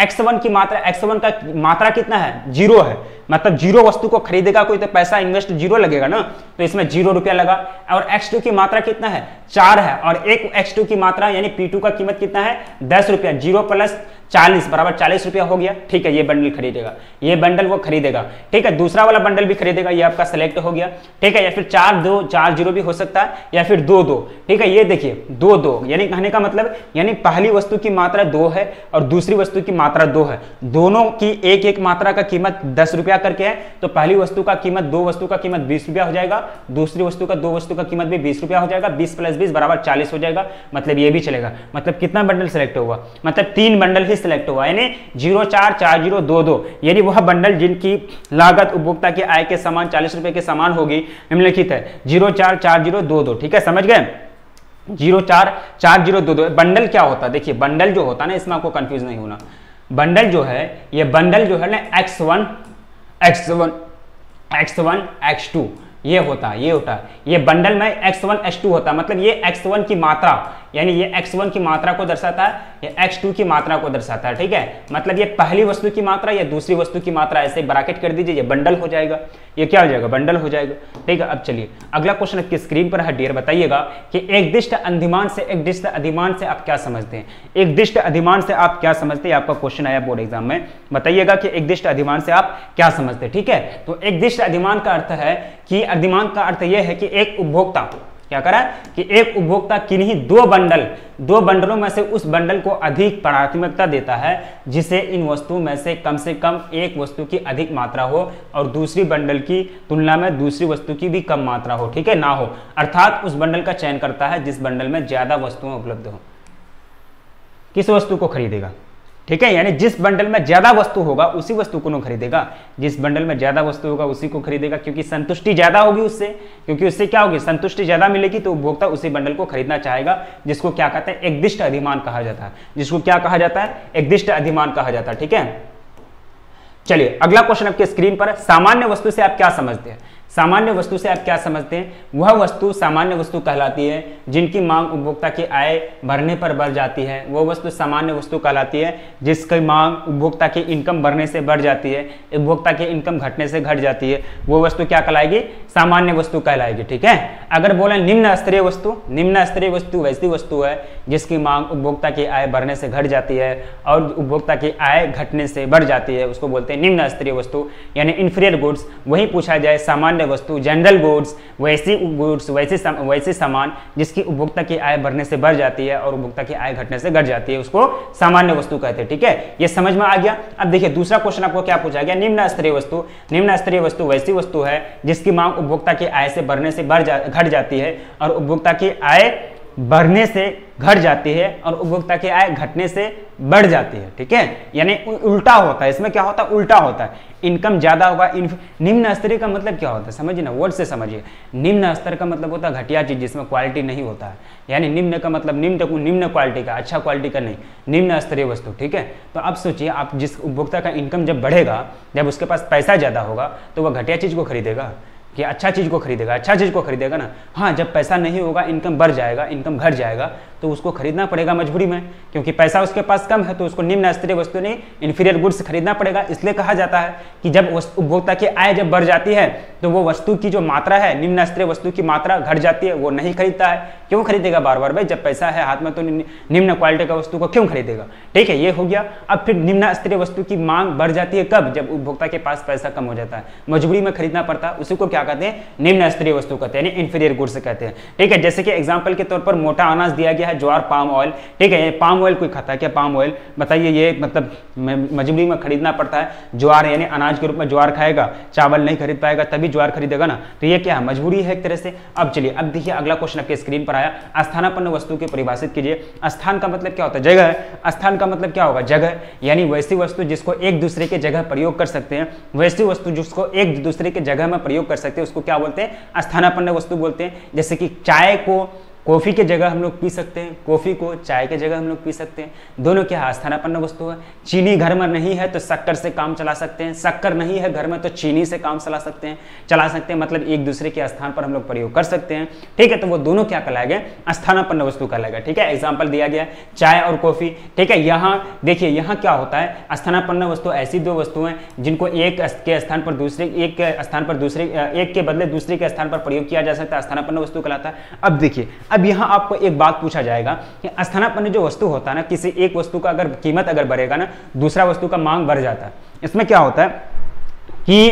x1 की मात्रा, x1 का मात्रा कितना है 0 है, मतलब 0 वस्तु को खरीदेगा कोई तो पैसा इन्वेस्ट 0 लगेगा ना, तो इसमें 0 रुपया लगा। और x2 की मात्रा कितना है 4 है, और एक x2 की मात्रा यानी P2 का कीमत कितना है 10 रुपया, 0 प्लस 40 बराबर 40 रुपया हो गया, ठीक है। ये बंडल खरीदेगा, ये बंडल वो खरीदेगा, ठीक है। दूसरा वाला बंडल भी खरीदेगा, ये आपका सेलेक्ट हो गया, ठीक है। या फिर 4 0 भी हो सकता है, या फिर 2 2, ठीक है। ये देखिए 2 2 यानी कहने का मतलब यानी पहली वस्तु की मात्रा 2 है और दूसरी वस्तु की मात्रा 2 है, दोनों की एक मात्रा का कीमत 10 रुपया करके है, तो पहली वस्तु का कीमत 2 वस्तु का कीमत 20 रुपया हो जाएगा, दूसरी वस्तु का 2 वस्तु का कीमत भी 20 रुपया हो जाएगा, 20 प्लस 20 बराबर 40 हो जाएगा, मतलब ये भी चलेगा। मतलब कितना बंडल सेलेक्ट हुआ, मतलब 3 बंडल ही सिलेक्ट हुआ, यानी 0 4 4 0 2 2, यानी वह बंडल जिनकी लागत उपभोक्ता की आय के समान 40 रुपए के समान होगी निम्नलिखित है 0 4 4 0 2 2, ठीक है, समझ गए। 044022। बंडल क्या होता है, देखिए बंडल जो होता है ना, इसमें आपको कंफ्यूज नहीं होना। बंडल जो है, ये बंडल जो है ना x1 x2 ये होता है, ये बंडल में x1 x2 होता है। मतलब ये x1 की मात्रा, यानी ये x1 की मात्रा को दर्शाता है, ये x2 की मात्रा को दर्शाता है, ठीक है। मतलब ये पहली वस्तु की मात्रा या दूसरी वस्तु की मात्रा, ऐसे ब्रैकेट कर दीजिए, ये बंडल हो जाएगा। ये क्या हो जाएगा, बंडल हो जाएगा, ठीक है। अब चलिए अगला क्वेश्चन आपकी स्क्रीन पर है डियर, बताइएगा कि एक दिष्ट अधिमान से आप क्या समझते हैं। एक दिष्ट अधिमान से आप क्या समझते हैं, आपका क्वेश्चन आया बोर्ड एग्जाम में, बताइएगा कि एक दिष्ट अधिमान से आप क्या समझते हैं, ठीक है। तो एक दिष्ट अधिमान का अर्थ है कि अधिमान का अर्थ यह है कि एक उपभोक्ता क्या करा कि एक उपभोक्ता किन्हीं दो बंडलों में से उस बंडल को अधिक प्राथमिकता देता है जिसे इन वस्तुओं में से कम एक वस्तु की अधिक मात्रा हो और दूसरी बंडल की तुलना में दूसरी वस्तु की भी कम मात्रा हो, ठीक है, ना हो। अर्थात उस बंडल का चयन करता है जिस बंडल में ज्यादा वस्तुएं उपलब्ध हो। किस वस्तु को खरीदेगा, ठीक है, यानी जिस बंडल में ज्यादा वस्तु होगा उसी वस्तु को न खरीदेगा, जिस बंडल में ज्यादा वस्तु होगा उसी को खरीदेगा, क्योंकि संतुष्टि ज्यादा होगी उससे, क्योंकि उससे क्या होगी, संतुष्टि ज्यादा मिलेगी, तो उपभोक्ता उसी बंडल को खरीदना चाहेगा, जिसको क्या कहते हैं, एक दिष्ट अधिमान कहा जाता है। जिसको क्या कहा जाता है, एक दिष्ट अधिमान कहा जाता है, ठीक है। चलिए अगला क्वेश्चन आपके स्क्रीन पर, सामान्य वस्तु से आप क्या समझते हैं। सामान्य वस्तु से आप क्या समझते हैं, वह वस्तु सामान्य वस्तु कहलाती है जिनकी मांग उपभोक्ता की आय बढ़ने पर बढ़ जाती है। वह वस्तु सामान्य वस्तु कहलाती है जिसकी मांग उपभोक्ता की इनकम बढ़ने से बढ़ जाती है, उपभोक्ता की इनकम घटने से घट जाती है। वो वस्तु क्या कहलाएगी, सामान्य वस्तु कहलाएगी, ठीक है। अगर बोले निम्न स्तरीय वस्तु वैसी वस्तु है जिसकी मांग उपभोक्ता की आय बढ़ने से घट जाती है और उपभोक्ता की आय घटने से बढ़ जाती है, उसको बोलते हैं निम्न स्तरीय वस्तु, यानी इंफीरियर गुड्स। वही पूछा जाए सामान्य वस्तु, जनरल गुड्स, वैसे सामान जिसकी उपभोक्ता की आय बढ़ने से बढ़ जाती है और उपभोक्ता की आय घटने से घट जाती है, उसको सामान्य वस्तु कहते हैं, ठीक है। ये समझ में आ गया। अब देखिए दूसरा क्वेश्चन आपको क्या पूछा गया, निम्न स्तरीय वस्तु वैसी वस्तु है जिसकी मांग उपभोक्ता की आय से बढ़ने से घट जाती है और उपभोक्ता की आय बढ़ने से घट जाती है और उपभोक्ता की आय घटने से बढ़ जाती है, ठीक है। यानी उल्टा होता है, इसमें क्या होता है, उल्टा होता है। इनकम ज्यादा होगा। निम्न स्तरीय का मतलब क्या होता है, समझिए ना, वर्ड से समझिए। निम्न स्तर का मतलब होता है घटिया चीज जिसमें क्वालिटी नहीं होता है, यानी निम्न का मतलब निम्न क्वालिटी का, अच्छा क्वालिटी का नहीं, निम्न स्तरीय वस्तु, ठीक है। तो अब सोचिए, आप जिस उपभोक्ता का इनकम जब बढ़ेगा, जब उसके पास पैसा ज्यादा होगा, तो वह घटिया चीज को खरीदेगा कि अच्छा चीज को खरीदेगा ना। हाँ, जब पैसा नहीं होगा, इनकम बढ़ जाएगा, इनकम घट जाएगा, तो उसको खरीदना पड़ेगा मजबूरी में, क्योंकि पैसा उसके पास कम है, तो उसको निम्न स्तरीय वस्तु नहीं, इंफीरियर गुड्स खरीदना पड़ेगा। इसलिए कहा जाता है कि जब उपभोक्ता की आय जब बढ़ जाती है तो वो वस्तु की जो मात्रा है, निम्न स्तरीय वस्तु की मात्रा घट जाती है, वो नहीं खरीदता है। क्यों खरीदेगा बार बार भाई, जब पैसा है हाथ में तो निम्न क्वालिटी का वस्तु को क्यों खरीदेगा, ठीक है। ये हो गया। अब फिर निम्न स्तरीय वस्तु की मांग बढ़ जाती है कब, जब उपभोक्ता के पास पैसा कम हो जाता है, मजबूरी में खरीदना पड़ता है, उसी को क्या कहते हैं, निम्न स्तरीय वस्तु कहते हैं, इंफीरियर गुड्स कहते हैं, ठीक है। जैसे कि एग्जांपल के तौर पर मोटा अनाज दिया गया है, ज्वार, पाम ऑयल, ठीक है। पाम ऑयल कोई खाता है क्या, पाम ऑयल बताइए, ये मतलब मजबूरी में खरीदना पड़ता है। ज्वार यानी अनाज के रूप में ज्वार खाएगा, चावल नहीं खरीद पाएगा, तभी ज्वार खरीदेगा ना, तो ये क्या है, मजबूरी है एक तरह से। अब चलिए, अब देखिए अगला क्वेश्चन आपके स्क्रीन पर आया, स्थानापन्न वस्तु की परिभाषित कीजिए। स्थान का मतलब क्या होता है, जगह। स्थान का मतलब क्या होगा, जगह, यानी वैसी वस्तु जिसको एक दूसरे के जगह प्रयोग कर सकते हैं, वैसी वस्तु जिसको एक दूसरे के जगह में प्रयोग कर सकते हैं, उसको क्या बोलते हैं, स्थानापन्न वस्तु बोलते हैं। जैसे कि चाय को कॉफी के जगह हम लोग पी सकते हैं, कॉफी को चाय के जगह हम लोग पी सकते हैं, दोनों क्या स्थानापन्न वस्तु है। चीनी घर में नहीं है तो शक्कर से काम चला सकते हैं, शक्कर नहीं है घर में तो चीनी से काम चला सकते हैं, मतलब एक दूसरे के स्थान पर हम लोग प्रयोग कर सकते हैं, ठीक है। तो वो दोनों क्या कहलाएगा, स्थानापन्न वस्तु कहलाएगा, ठीक है। एग्जाम्पल दिया गया चाय और कॉफी, ठीक है। यहाँ देखिए, यहाँ क्या होता है, स्थानापन्न वस्तु ऐसी दो वस्तुएं जिनको एक के स्थान पर दूसरे, एक के बदले दूसरे के स्थान पर प्रयोग किया जा सकता है, स्थानापन्न वस्तु कहलाता है। अब देखिए, अब यहां आपको एक बात पूछा जाएगा कि स्थानापन्न जो वस्तु होता है ना, किसी एक वस्तु का अगर कीमत अगर बढ़ेगा ना, दूसरा वस्तु का मांग बढ़ जाता है। इसमें क्या होता है कि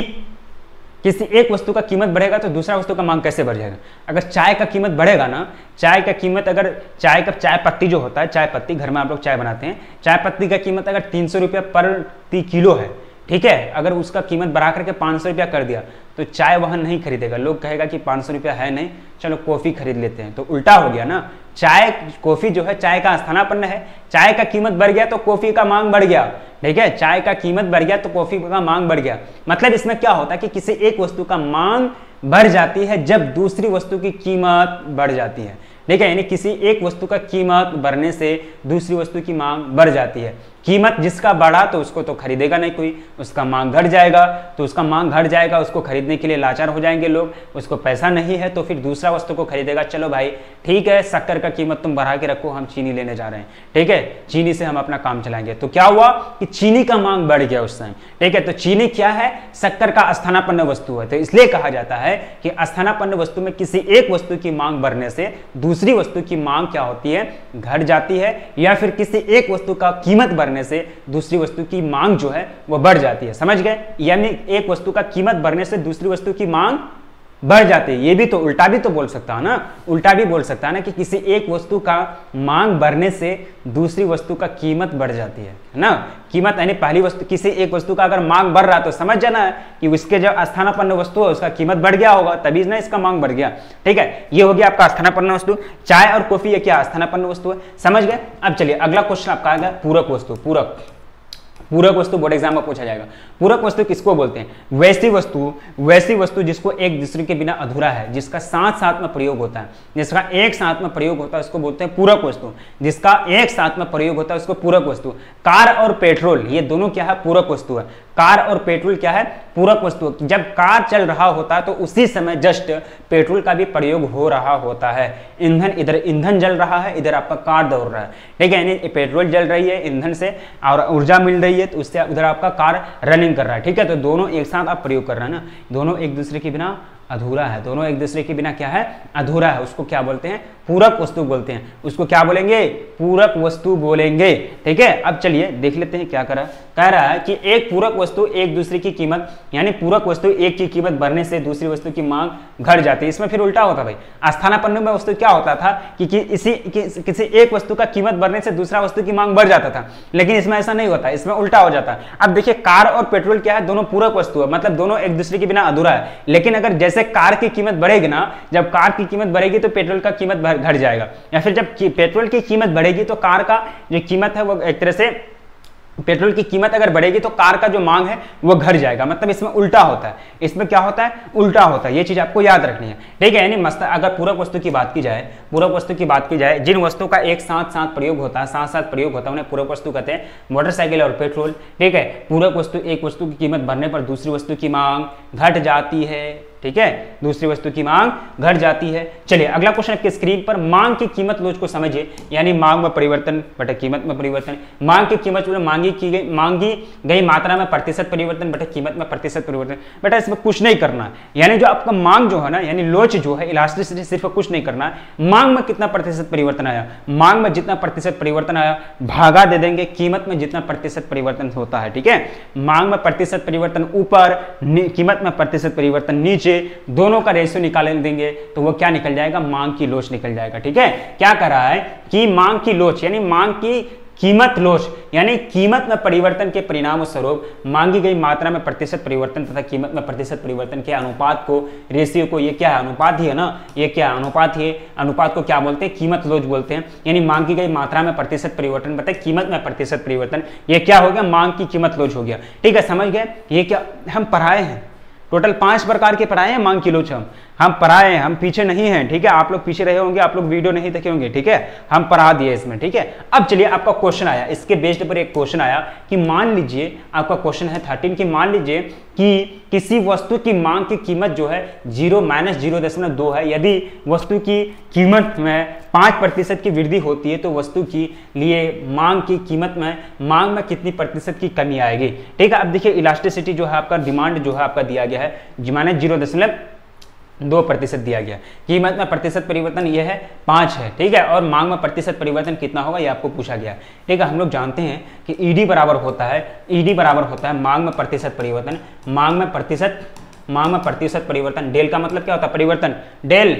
किसी एक वस्तु का कीमत बढ़ेगा तो दूसरा वस्तु का मांग कैसे बढ़ जाएगा। अगर चाय का कीमत बढ़ेगा ना, चाय का कीमत अगर चाय पत्ती जो होता है, चाय पत्ती घर में आप लोग चाय बनाते हैं, चाय पत्ती का कीमत अगर 300 रुपया प्रति किलो है, ठीक है। अगर उसका कीमत बढ़ा करके 500 रुपया कर दिया तो चाय वहां नहीं खरीदेगा, लोग कहेगा कि 500 रुपया है नहीं, चलो कॉफी खरीद लेते हैं। तो उल्टा हो गया ना, चाय कॉफी जो है चाय का स्थानापन्न है, चाय का कीमत बढ़ गया तो कॉफी का मांग बढ़ गया, ठीक है। चाय का कीमत बढ़ गया तो कॉफी का मांग बढ़ गया। मतलब इसमें क्या होता है कि किसी एक वस्तु का मांग बढ़ जाती है जब दूसरी वस्तु की कीमत बढ़ जाती है, ठीक है, यानी किसी एक वस्तु का कीमत बढ़ने से दूसरी वस्तु की मांग बढ़ जाती है। कीमत जिसका बढ़ा तो उसको तो खरीदेगा नहीं कोई, उसका मांग घट जाएगा, तो उसका मांग घट जाएगा, उसको खरीदने के लिए लाचार हो जाएंगे लोग, उसको पैसा नहीं है तो फिर दूसरा वस्तु को खरीदेगा। चलो भाई ठीक है, शक्कर का कीमत तुम बढ़ा के रखो, हम चीनी लेने जा रहे हैं, ठीक है, चीनी से हम अपना काम चलाएंगे। तो क्या हुआ कि चीनी का मांग बढ़ गया उस टाइम, ठीक है। तो चीनी क्या है, शक्कर का स्थानापन्न वस्तु है, तो इसलिए कहा जाता है कि स्थानापन्न वस्तु में किसी एक वस्तु की मांग बढ़ने से दूसरी वस्तु की मांग क्या होती है, घट जाती है, या फिर किसी एक वस्तु का कीमत बढ़ने से दूसरी वस्तु की मांग जो है वो बढ़ जाती है। समझ गए, यानी एक वस्तु का कीमत बढ़ने से दूसरी वस्तु की मांग बढ़ जाती है। ये भी तो उल्टा भी तो बोल सकता है ना, उल्टा भी बोल सकता है ना कि किसी एक वस्तु का मांग बढ़ने से दूसरी वस्तु का कीमत बढ़ जाती है ना। कीमत यानी पहली वस्तु, किसी एक वस्तु का अगर मांग बढ़ रहा तो समझ जाना कि उसके जो स्थानापन्न वस्तु है उसका कीमत बढ़ गया होगा, तभी ना इसका मांग बढ़ गया, ठीक है। ये हो गया आपका स्थानापन्न वस्तु। चाय और कॉफी ये क्या स्थानापन्न वस्तु है, समझ गए। अब चलिए अगला क्वेश्चन आपका आएगा पूरक वस्तु। पूरक वस्तु बोर्ड एग्जाम में पूछा जाएगा। पूरक वस्तु किसको बोलते हैं, वैसी वस्तु जिसको एक दूसरे के बिना अधूरा है, जिसका साथ साथ में प्रयोग होता है, जिसका एक साथ में प्रयोग होता है उसको बोलते हैं पूरक वस्तु। जिसका एक साथ में प्रयोग होता है उसको पूरक वस्तु। कार और पेट्रोल ये दोनों क्या है, पूरक वस्तु है। कार और पेट्रोल क्या है, पूरक वस्तु। जब कार चल रहा होता है तो उसी समय जस्ट पेट्रोल का भी प्रयोग हो रहा होता है। ईंधन, इधर ईंधन जल रहा है, इधर आपका कार दौड़ रहा है, ठीक है, यानी पेट्रोल जल रही है ईंधन से और ऊर्जा मिल रही है, तो उससे उधर आपका कार रनिंग कर रहा है, ठीक है। तो दोनों एक साथ आप प्रयोग कर रहे हैं ना, दोनों एक दूसरे के बिना अधूरा है, दोनों एक दूसरे के बिना क्या है, अधूरा है, उसको क्या बोलते हैं, पूरक वस्तु बोलते हैं। उसको क्या बोलेंगे, पूरक वस्तु बोलेंगे, ठीक है। अब चलिए देख लेते हैं क्या कह रहा है कि एक पूरक वस्तु एक दूसरे की कीमत, यानी पूरक वस्तु एक की कीमत बढ़ने से दूसरी वस्तु की मांग घट जाती है। इसमें फिर उल्टा होता भाई, स्थानापन्न में वस्तु क्या होता था कि किसी एक वस्तु का कीमत बढ़ने से दूसरा वस्तु की मांग बढ़ जाता था, लेकिन इसमें ऐसा नहीं होता, इसमें उल्टा हो जाता है। अब देखिए कार और पेट्रोल क्या है, दोनों पूरक वस्तु है, मतलब दोनों एक दूसरे के बिना अधूरा है। लेकिन अगर जैसे कार की कीमत बढ़ेगी ना, जब कार की कीमत बढ़ेगी तो पेट्रोल का कीमत घट जाएगा, या फिर जब पेट्रोल की कीमत बढ़ेगी तो कार का जो कीमत है वो एक तरह से, पेट्रोल की कीमत अगर बढ़ेगी तो कार का जो मांग है वो घट जाएगा। मतलब इसमें उल्टा होता है, इसमें क्या होता है, उल्टा होता है। ये चीज आपको याद रखनी है, ठीक है। यानी मस्त अगर पूरक वस्तु की बात की जाए, पूरक वस्तु की बात की जाए, जिन वस्तु का एक साथ साथ प्रयोग होता है, साथ साथ प्रयोग होता है, उन्हें पूरक वस्तु कहते हैं। मोटरसाइकिल और पेट्रोल, ठीक है। पूरक वस्तु, एक वस्तु की कीमत बढ़ने पर दूसरी वस्तु की मांग घट जाती है, ठीक है, दूसरी वस्तु की मांग घट जाती है। चलिए अगला क्वेश्चन आपके स्क्रीन पर, मांग की कीमत लोच को समझिए, यानी मांग में परिवर्तन बटे कीमत में परिवर्तन। मांग की कीमत मांगी गई मात्रा में प्रतिशत परिवर्तन बटे कीमत में प्रतिशत परिवर्तन। बेटा इसमें कुछ नहीं करना, यानी जो आपका मांग जो है ना, यानी लोच जो है, इलास्टिसिटी, सिर्फ कुछ नहीं करना है। मांग में कितना प्रतिशत परिवर्तन आया, मांग में जितना प्रतिशत परिवर्तन आया भागा दे देंगे कीमत में जितना प्रतिशत परिवर्तन होता है, ठीक है। मांग में प्रतिशत परिवर्तन ऊपर, कीमत में प्रतिशत परिवर्तन नीचे, दोनों का रेशियो निकाल देंगे तो वो क्या निकल जाएगा, मांग की लोच निकल जाएगा, ठीक है। क्या कर रहा है कि मांग की लोच यानी मांग की कीमत लोच, यानी कीमत में परिवर्तन के परिणाम स्वरूप मांगी गई मात्रा में प्रतिशत परिवर्तन तथा कीमत में प्रतिशत परिवर्तन के अनुपात को, रेशियो को, ये क्या है, अनुपात ही है ना, ये क्या है, अनुपात ही है। अनुपात को क्या बोलते हैं, कीमत लोच बोलते हैं। यानी मांगी गई मात्रा में प्रतिशत परिवर्तन बताए कीमत में प्रतिशत परिवर्तन, ये क्या हो गया, मांग की कीमत लोच हो गया, ठीक है। समझ गए, ये क्या हम पढ़ाए हैं, टोटल 5 प्रकार के पढ़ाए हैं मांग की लोच, हम पढ़ाए हैं, हम पीछे नहीं हैं, ठीक है। आप लोग पीछे रहे होंगे, आप लोग वीडियो नहीं देखे होंगे, ठीक है, हम पढ़ा दिए इसमें, ठीक है। अब चलिए आपका क्वेश्चन आया, इसके बेस्ड पर एक क्वेश्चन आया कि मान लीजिए आपका क्वेश्चन है 13 कि मान लीजिए कि किसी वस्तु की मांग की कीमत जो है 0-0.2 है। यदि वस्तु की कीमत में 5% की वृद्धि होती है तो वस्तु की लिए मांग की कीमत में, मांग में कितनी प्रतिशत की कमी आएगी, ठीक है। अब देखिए इलास्टिसिटी जो है आपका, डिमांड जो है आपका दिया गया है, माने 0.2% दिया गया। कीमत में प्रतिशत परिवर्तन ये है 5 है, ठीक है। और मांग में प्रतिशत परिवर्तन कितना होगा ये आपको पूछा गया, ठीक है। हम लोग जानते हैं कि ईडी बराबर होता है मांग में प्रतिशत परिवर्तन, मांग में प्रतिशत परिवर्तन। डेल का मतलब क्या होता है, परिवर्तन। डेल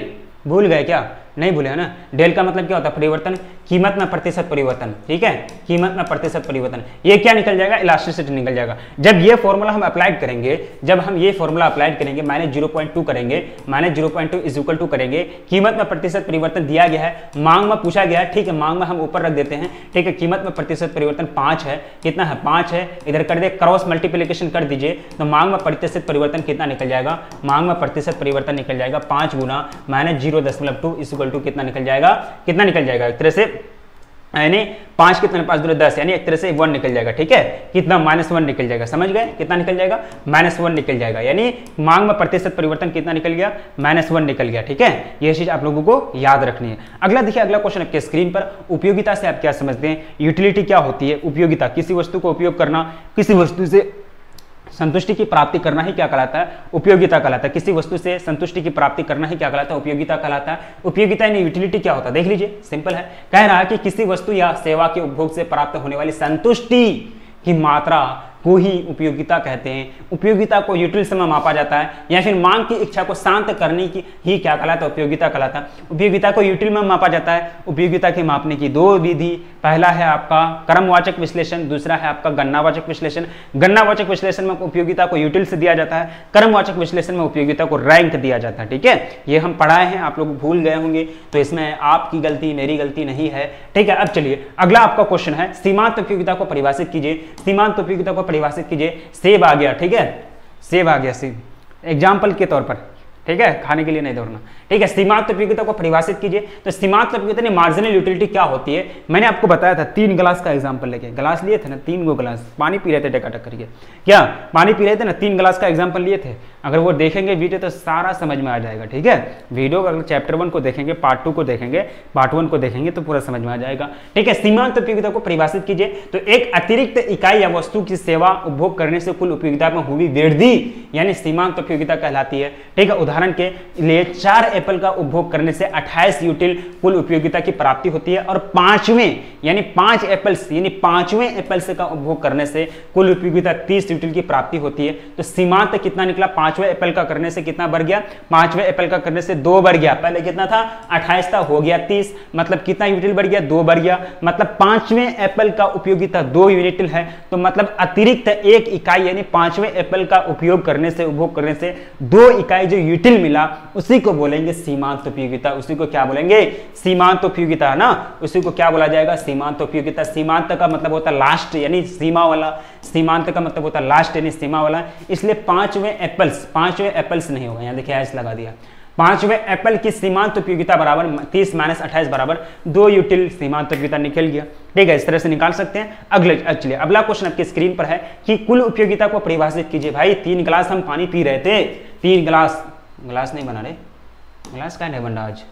भूल गए क्या, नहीं भूले है ना। डेल का मतलब क्या होता है, परिवर्तन। कीमत में प्रतिशत परिवर्तन, ठीक है, कीमत में प्रतिशत परिवर्तन। ये क्या निकल जाएगा, इलास्टिसिटी निकल जाएगा। जब ये फॉर्मूला हम अप्लाइड करेंगे, -0.2 करेंगे, -0.2 इज इक्वल टू करेंगे, कीमत में प्रतिशत परिवर्तन दिया गया है, मांग में पूछा गया है, ठीक है, मांग में हम ऊपर रख देते हैं, ठीक है। कीमत में प्रतिशत परिवर्तन 5 है, कितना है, 5 है, इधर कर दे, क्रॉस मल्टीप्लिकेशन कर दीजिए तो मांग में प्रतिशत परिवर्तन कितना निकल जाएगा, मांग में प्रतिशत परिवर्तन निकल जाएगा 5 गुना -0.2 इज इक्वल इक्वल टू कितना निकल जाएगा, कितना निकल जाएगा एक तरह से, यानी 5 कितने 5 दूर 10, यानी एक तरह से 1 निकल जाएगा। ठीक है, कितना -1 निकल जाएगा, समझ गए, कितना निकल जाएगा, -1 निकल जाएगा, यानी मांग में प्रतिशत परिवर्तन कितना निकल गया, -1 निकल गया। ठीक है, ये चीज आप लोगों को याद रखनी है। अगला देखिए, अगला क्वेश्चन आपके स्क्रीन पर, उपयोगिता से आप क्या समझते हैं, यूटिलिटी क्या होती है, उपयोगिता, किसी वस्तु को उपयोग करना, किसी वस्तु से संतुष्टि की प्राप्ति करना ही क्या कहलाता है, उपयोगिता कहलाता है। किसी वस्तु से संतुष्टि की प्राप्ति करना ही क्या कहलाता है, उपयोगिता कहलाता है। उपयोगिता यानी यूटिलिटी क्या होता है, देख लीजिए, सिंपल है, कह रहा है कि किसी वस्तु या सेवा के उपभोग से प्राप्त होने वाली संतुष्टि की मात्रा को ही उपयोगिता कहते हैं। उपयोगिता को यूटिलिटी में मापा जाता है, या फिर मांग की इच्छा को शांत करने की ही क्या कहलाता है, उपयोगिता कहलाता है। उपयोगिता को यूटिलिटी में मापा जाता है। उपयोगिता के मापने की दो विधि, पहला है आपका क्रमवाचक विश्लेषण, दूसरा है आपका गणनावाचक विश्लेषण। गणनावाचक विश्लेषण में उपयोगिता को यूटिलिटी से दिया जाता है, क्रमवाचक विश्लेषण में उपयोगिता को रैंक दिया जाता है। ठीक है, ये हम पढ़ाए हैं, आप लोग भूल गए होंगे, तो इसमें आपकी गलती मेरी गलती नहीं है। ठीक है, अब चलिए अगला आपका क्वेश्चन है, सीमांत उपयोगिता को परिभाषित कीजिए। सीमांत उपयोगिता को परिभाषित कीजिए। सेब आ गया, ठीक है, सेब आ गया, सेब एग्जाम्पल के तौर पर, ठीक है, खाने के लिए नहीं दौड़ना। ठीक है, सीमांत उपयोगिता को परिभाषित कीजिए। तो सीमांत उपयोगिता ने मार्जिनल यूटिलिटी क्या होती है, मैंने आपको बताया था, 3 गिलास का एग्जांपल लेके, गिलास लिए थे ना, 3 गो गिलास पानी पी रहे थे टकाटक करके, क्या पानी पी रहे थे ना, 3 गिलास का एग्जांपल लिए थे। अगर वो देखेंगे वीडियो तो सारा समझ में आ जाएगा। ठीक है, वीडियो अगर चैप्टर 1 को देखेंगे, पार्ट 2 को देखेंगे, पार्ट 1 को देखेंगे तो पूरा समझ में आ जाएगा। ठीक है, सीमांत उपयोगिता को परिभाषित कीजिए। तो एक अतिरिक्त इकाई या वस्तु की सेवा उपभोग करने से कुल उपयोगिता में हुई वृद्धि यानी सीमांत उपयोगिता कहलाती है। ठीक है, उदाहरण के लिए 4 एप्पल का उपभोग करने से 28 यूटिल कुल उपयोगिता की प्राप्ति होती है, और 5वें यानी 5 एप्पल्स यानी 5वें एप्पल्स का उपभोग करने से कुल उपयोगिता 30 यूटिल की प्राप्ति होती है। तो सीमांत कितना निकला, 5वें एप्पल का करने से कितना बढ़ गया, 5वें एप्पल का करने से 2 बढ़ गया, पहले कितना था 28 था, हो गया 30, मतलब कितना यूटिल बढ़ गया, 2 बढ़ गया, मतलब 5वें एप्पल का उपयोगिता 2 यूटिल है। तो मतलब अतिरिक्त 1 इकाई यानी 5वें एप्पल का उपयोग करने से, उपभोग करने से 2 इकाई जो यूटिल मिला, उसी को बोलेंगे सीमांत उपयोगिता। उसी को क्या बोलेंगे, सीमांत उपयोगिता, है ना, उसी को क्या बोला जाएगा, सीमांत उपयोगिता। सीमांत का मतलब होता है लास्ट यानी सीमा वाला, सीमांत का मतलब होता है लास्ट यानी सीमा वाला, इसलिए 5वें एप्पल्स नहीं होगा, यहां देखिए एस लगा दिया। 5वें एप्पल की सीमांत उपयोगिता बराबर 30 - 28 बराबर 2 यूटिल सीमांत उपयोगिता निकल गया। ठीक है, इस तरह से निकाल सकते हैं। चलिए अगला क्वेश्चन आपके स्क्रीन पर है कि कुल उपयोगिता को परिभाषित कीजिए। भाई 3 गिलास हम पानी पी रहे थे, 3 गिलास नहीं बना रहे, गिलास क्या नहीं बन रहा आज,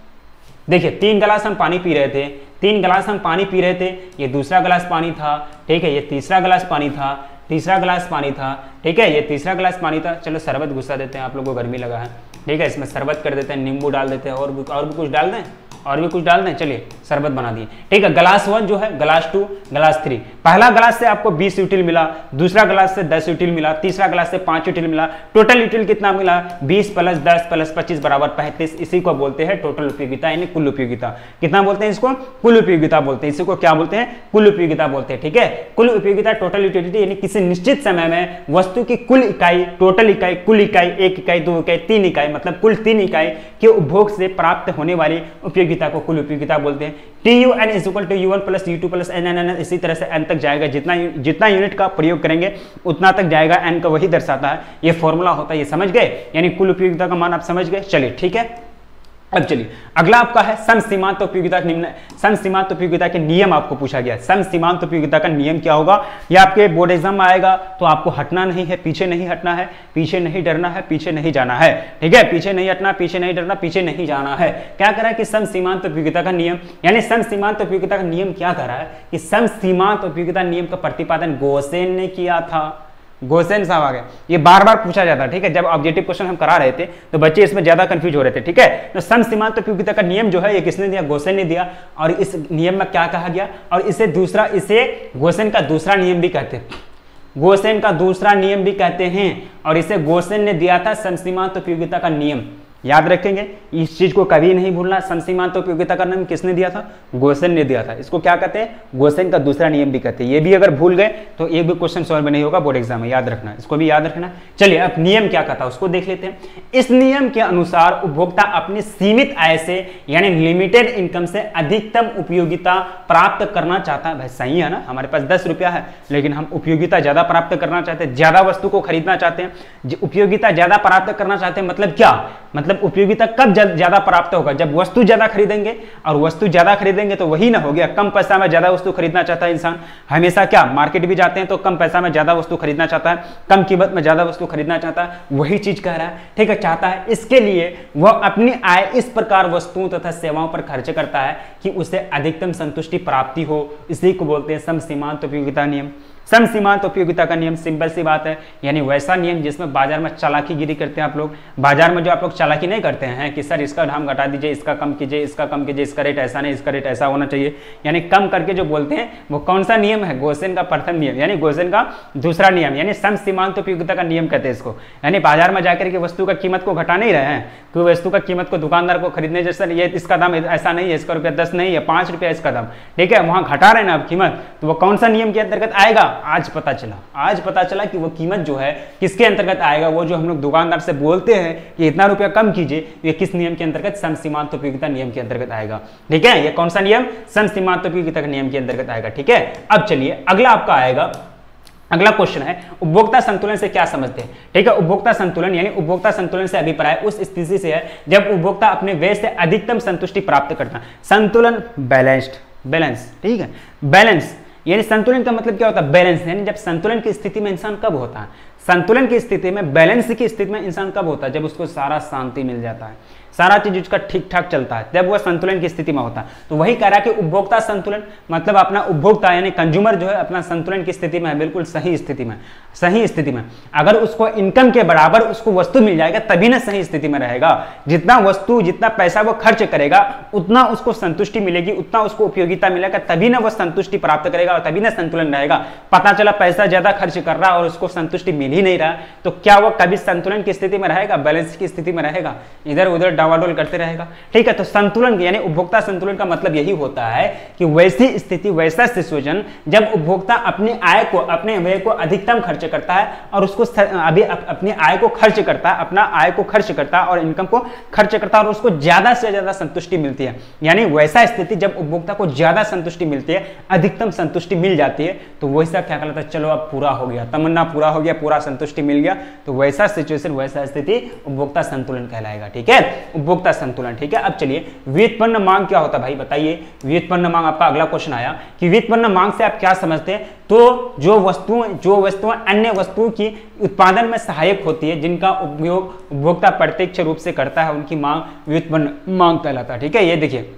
देखिए 3 गिलास हम पानी पी रहे थे, 3 गिलास हम पानी पी रहे थे, ये दूसरा गिलास पानी था। ठीक है, ये तीसरा गिलास पानी था, तीसरा गिलास पानी था। ठीक है, ये तीसरा गिलास पानी था। चलो शरबत घुसा देते हैं, आप लोगों को गर्मी लगा है। ठीक है, इसमें शरबत कर देते हैं, नींबू डाल देते हैं, और भी कुछ डाल दें, और भी कुछ डाल दें, चलिए शरबत बना दिए। ठीक है, ग्लास 1 जो है, ग्लास 2, ग्लास 3, पहला ग्लास से आपको 20 यूटिल मिला, दूसरा ग्लास से 10 यूटिल मिला, तीसरा ग्लास से 5 यूटिल मिला, टोटल यूटिल कितना मिला, 20 + 10 + 25 बराबर 35। इसी को बोलते हैं टोटल उपयोगिता यानी कुल उपयोगिता। कितना बोलते हैं इसको, कुल उपयोगिता बोलते हैं। इसी को क्या बोलते हैं, कुल उपयोगिता बोलते हैं। ठीक है, कुल उपयोगिता टोटल यूटिलिटी यानी किसी निश्चित समय में वस्तु की कुल इकाई, टोटल इकाई, कुल इकाई, 1 इकाई, 2 इकाई, 3 इकाई, मतलब कुल 3 इकाई के उपभोग से प्राप्त होने वाली उपयोगिता को कुल उपयोगिता बोलते हैं। TUN = U1 + U2 + NN, इसी तरह से n तक जाएगा, जितना यूनिट का प्रयोग करेंगे उतना तक जाएगा, n का वही दर्शाता है, ये फॉर्मूला होता है, ये समझ गए, यानी कुल उपयोगिता का मान आप समझ गए। चलिए ठीक है, अब चलिए अगला आपका है समसीमांत उपयोगिता निम्न, समसीमांत उपयोगिता के नियम आपको पूछा गया। समसीमांत उपयोगिता का नियम क्या होगा, ये आपके बोर्ड एग्जाम में आएगा, तो आपको हटना नहीं है, पीछे नहीं हटना है, पीछे नहीं डरना है, पीछे नहीं जाना है। ठीक है, पीछे नहीं हटना, पीछे नहीं डरना, पीछे नहीं जाना है। क्या कह रहा है कि समसीमांत उपयोगिता का नियम, यानी समसीमांत उपयोगिता का नियम क्या कह रहा है कि समसीमांत उपयोगिता नियम का प्रतिपादन गोसेन ने किया था। गोसेन साहब आ गए, ये बार बार पूछा जाता है। ठीक है, जब ऑब्जेक्टिव क्वेश्चन हम करा रहे थे तो बच्चे इसमें ज्यादा कंफ्यूज हो रहे थे। ठीक है, तो समसीमांत उपयोगिता का नियम जो है ये किसने दिया, गोसेन ने दिया। और इस नियम में क्या कहा गया, और इसे गोसेन का दूसरा नियम भी कहते हैं, गोसेन का दूसरा नियम भी कहते हैं, और इसे गोसेन ने दिया था समसीमांत उपयोगिता का नियम। याद रखेंगे, इस चीज को कभी नहीं भूलना। समसीमांत उपयोगिता का नियम किसने दिया था, गोसेन ने दिया था। इसको क्या कहते हैं, गोसेन का दूसरा नियम भी कहते हैं। ये भी अगर भूल गए तो एक भी क्वेश्चन सॉल्व नहीं होगा बोर्ड एग्जाम में, याद रखना, इसको भी याद रखना। चलिए अब नियम क्या कहता है उसको देख लेते हैं। इस नियम के अनुसार उपभोक्ता अपनी सीमित आय से यानी लिमिटेड इनकम से अधिकतम उपयोगिता प्राप्त करना चाहता है। भाई सही है ना, हमारे पास 10 रुपया है लेकिन हम उपयोगिता ज्यादा प्राप्त करना चाहते हैं, ज्यादा वस्तु को खरीदना चाहते हैं, उपयोगिता ज्यादा प्राप्त करना चाहते हैं। मतलब क्या, मतलब मतलब उपयोगिता कब ज्यादा प्राप्त होगा, जब वस्तु ज्यादा खरीदेंगे, और वस्तु ज्यादा खरीदेंगे तो वही ना हो गया, कम पैसा में ज्यादा वस्तु खरीदना चाहता है इंसान। हमेशा क्या मार्केट भी जाते हैं तो कम पैसा में ज्यादा वस्तु खरीदना चाहता है, कम कीमत में ज्यादा वस्तु खरीदना चाहता है, वही चीज कह रहा है, ठीक है, चाहता है। इसके लिए वह अपनी आय इस प्रकार वस्तुओं तथा सेवाओं पर खर्च करता है कि उसे अधिकतम संतुष्टि प्राप्ति हो। इसी को बोलते हैं समसीमांत उपयोगिता नियम। समसीमांत उपयोगिता का नियम सिंपल सी बात है, यानी वैसा नियम जिसमें बाजार में चालाकीगिरी करते हैं आप लोग। बाजार में जो आप लोग चालाकी नहीं करते हैं कि सर इसका दाम घटा दीजिए, इसका कम कीजिए, इसका कम कीजिए, इसका रेट ऐसा नहीं, इसका रेट ऐसा होना चाहिए, यानी कम करके जो बोलते हैं वो कौन सा नियम है, गोसेन का प्रथम नियम, यानी गोसेन का दूसरा नियम, यानी समसीमांत उपयोगिता का नियम कहते हैं इसको। यानी बाजार में जाकर के वस्तु का कीमत को घटा नहीं रहे हैं, तो वस्तु का कीमत को दुकानदार को खरीदने जैसा ये इसका दाम ऐसा नहीं है, इसका रुपया 10 नहीं है, 5 रुपया इसका दाम, ठीक है, वहां घटा रहे ना आप कीमत, तो वो कौन सा नियम के अंतर्गत आएगा, आज पता चला कि वो कीमत जो है किसके अंतर्गत आएगा। वो जो हम लोग दुकानदार से बोलते हैं कि इतना रुपया कम कीजिए, ये किस नियम के अंतर्गत, समसीमांत उपयोगिता नियम के अंतर्गत आएगा, ठीक है। ये कौन सा नियम, समसीमांत उपयोगिता के नियम के अंतर्गत आएगा, ठीक है। अब चलिए अगला आपका आएगा, अगला क्वेश्चन है उपभोक्ता संतुलन से क्या समझते हैं, ठीक है। उपभोक्ता संतुलन यानी उपभोक्ता संतुलन से अभिप्राय उस स्थिति से है जब उपभोक्ता अपने व्यय से अधिकतम संतुष्टि प्राप्त करता है। संतुलन बैलेंस, ठीक है, बैलेंस यानी संतुलन का मतलब क्या होता है, बैलेंस, यानी जब संतुलन की स्थिति में इंसान कब होता है, संतुलन की स्थिति में, बैलेंस की स्थिति में इंसान कब होता है, जब उसको सारा शांति मिल जाता है, सारा चीज उसका ठीक ठाक चलता है, जब वह संतुलन की स्थिति में होता है। तो वही कह रहा है कि उपभोक्ता संतुलन मतलब अपना उपभोक्ता यानी कंज्यूमर जो है अपना संतुलन की स्थिति में है, बिल्कुल सही स्थिति में। अगर उसको इनकम के बराबर उसको वस्तु मिल जाएगा तभी ना सही स्थिति में रहेगा। जितना वस्तु जितना पैसा वो खर्च करेगा उतना उसको संतुष्टि मिलेगी, उतना उसको उपयोगिता मिलेगा, तभी ना वो संतुष्टि प्राप्त करेगा और तभी ना संतुलन रहेगा। पता चला पैसा ज्यादा खर्च कर रहा और उसको संतुष्टि मिल ही नहीं रहा, तो क्या वो कभी संतुलन की स्थिति में रहेगा, बैलेंस की स्थिति में रहेगा, इधर उधर डावाडोल करते रहेगा, ठीक है। तो संतुलन यानी उपभोक्ता संतुलन का मतलब यही होता है कि वैसी स्थिति, वैसा सिचुएशन जब उपभोक्ता अपनी आय को, अपने व्यय को अधिकतम खर्च करता है और उसको अभी अपनी आय को खर्च करता है, अपना आय को खर्च करता है और इनकम को खर्च करता है और उसको ज्यादा से ज्यादा संतुष्टि मिलती है। यानी वैसा स्थिति जब उपभोक्ता को ज्यादा संतुष्टि मिलती है, अधिकतम संतुष्टि मिल जाती है, तो वैसा क्या कहलाता है, चलो अब पूरा हो गया, तमन्ना पूरा हो गया, पूरा संतुष्टि मिल गया, तो वैसा सिचुएशन, वैसा स्थिति उपभोक्ता संतुलन कहलाएगा, ठीक है, उपभोक्ता संतुलन, ठीक है। अब चलिए व्युत्पन्न मांग क्या होता है भाई, बताइए। व्युत्पन्न मांग आपका अगला क्वेश्चन आया कि व्युत्पन्न मांग से आप क्या समझते हैं, तो जो वस्तुएं अन्य वस्तुओं की उत्पादन में सहायक होती है, जिनका उपयोग उपभोक्ता प्रत्यक्ष रूप से करता है, उनकी मांग व्युत्पन्न मांग कहलाता है, ठीक है। ये देखिए,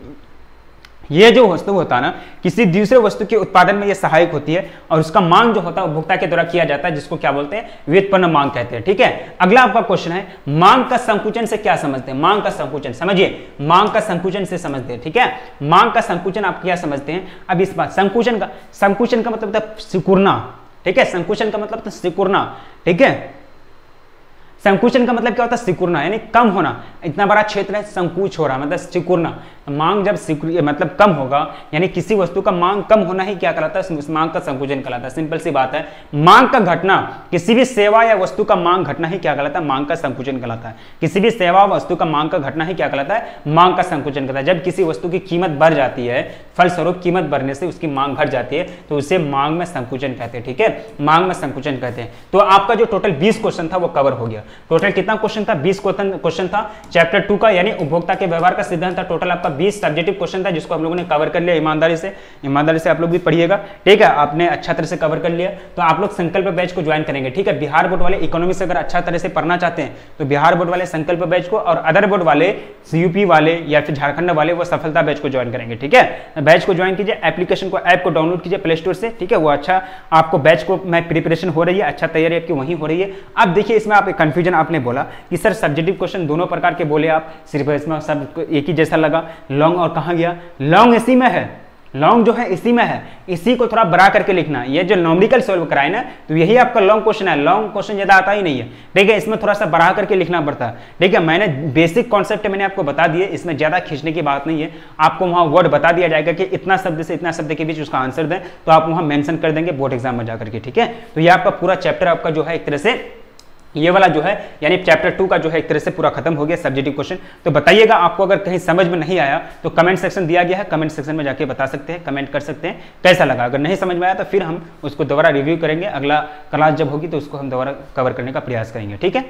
ये जो वस्तु होता है ना, किसी दूसरे वस्तु के उत्पादन में ये सहायक होती है और उसका मांग जो होता है उपभोक्ता के द्वारा किया जाता है, जिसको क्या बोलते हैं, व्युत्पन्न मांग कहते हैं, ठीक है। अगला आपका क्वेश्चन है मांग का संकुचन से क्या समझते हैं। मांग का संकुचन समझिए, मांग का संकुचन से समझते हैं, ठीक है। मांग का संकुचन आप क्या समझते हैं, अब इस बात संकुचन का मतलब था सिकुड़ना, ठीक है, संकुचन का मतलब था सिकुड़ना, ठीक है। संकुचन का मतलब क्या होता है, सिकुड़ना, यानी कम होना, इतना बड़ा क्षेत्र है, संकुच हो रहा मतलब सिकुड़ना। मांग जब मतलब कम होगा, यानी किसी वस्तु का मांग कम होना ही क्या कहलाता है, उस मांग का संकुचन कहलाता है। सिंपल सी बात है, मांग का घटना, किसी भी सेवा या वस्तु का मांग घटना ही क्या कहलाता है, मांग का संकुचन कहलाता है। किसी भी सेवा वस्तु का मांग का घटना ही क्या कहलाता है, मांग का संकुचन कहलाता है। जब किसी वस्तु की कीमत बढ़ जाती है, फलस्वरूप कीमत बढ़ने से उसकी मांग घट जाती है, तो उसे मांग में संकुचन कहते हैं, ठीक है, मांग में संकुचन कहते हैं। तो आपका जो टोटल 20 क्वेश्चन था वो कवर हो गया। टोटल कितना क्वेश्चन था, 20 क्वेश्चन था चैप्टर 2 का, यानी उपभोक्ता के व्यवहार का सिद्धांत था। टोटल आपका 20 सब्जेक्टिव क्वेश्चन था, जिसको हम लोगों ने कवर कर लिया ईमानदारी से आप लोग भी पढ़िएगा, ठीक है। आपने अच्छा तरह से कवर कर लिया, तो आप लोग संकल्प बैच को ज्वाइन करेंगे, ठीक है। बिहार बोर्ड वाले इकोनॉमिक्स अगर अच्छा तरह से पढ़ना चाहते हैं तो बिहार बोर्ड वाले संकल्प बैच को, और अदर बोर्ड वाले यूपी वाले या फिर झारखंड वाले वो सफलता बैच को ज्वाइन करेंगे, ठीक है। बैच को ज्वाइन कीजिए, एप्लीकेशन को, ऐप को डाउनलोड कीजिए प्ले स्टोर से, ठीक है। वो अच्छा आपको बैच को में प्रिपरेशन हो रही है, अच्छा तैयारी आपकी वहीं हो रही है। अब देखिए, इसमें आप कंफ्यूजन आपने बोला कि सर सब्जेक्टिव क्वेश्चन दोनों प्रकार के बोले आप, सिर्फ इसमें सब एक ही जैसा लगा, लॉन्ग और कहाँ गया, लॉन्ग इसी में है, लॉन्ग जो है इसी में है, इसी को थोड़ा बड़ा करके लिखना। ये जो न्यूमेरिकल सॉल्व कराए ना, तो यही आपका लॉन्ग क्वेश्चन है। लॉन्ग क्वेश्चन ज्यादा आता ही नहीं है, ठीक है, इसमें थोड़ा सा बड़ा करके लिखना पड़ता है, ठीक है। मैंने बेसिक कॉन्सेप्ट मैंने आपको बता दिए, इसमें ज्यादा खींचने की बात नहीं है। आपको वहां वर्ड बता दिया जाएगा कि इतना शब्द से इतना शब्द के बीच उसका आंसर दें, तो आप वहां मेंशन कर देंगे बोर्ड एग्जाम में जाकर के, ठीक है। तो ये आपका पूरा चैप्टर आपका जो है एक तरह से, ये वाला जो है यानी चैप्टर 2 का जो है एक तरह से पूरा खत्म हो गया सब्जेक्टिव क्वेश्चन। तो बताइएगा आपको अगर कहीं समझ में नहीं आया तो कमेंट सेक्शन दिया गया है, कमेंट सेक्शन में जाके बता सकते हैं, कमेंट कर सकते हैं कैसा लगा। अगर नहीं समझ में आया तो फिर हम उसको दोबारा रिव्यू करेंगे, अगला क्लास जब होगी तो उसको हम दोबारा कवर करने का प्रयास करेंगे, ठीक है।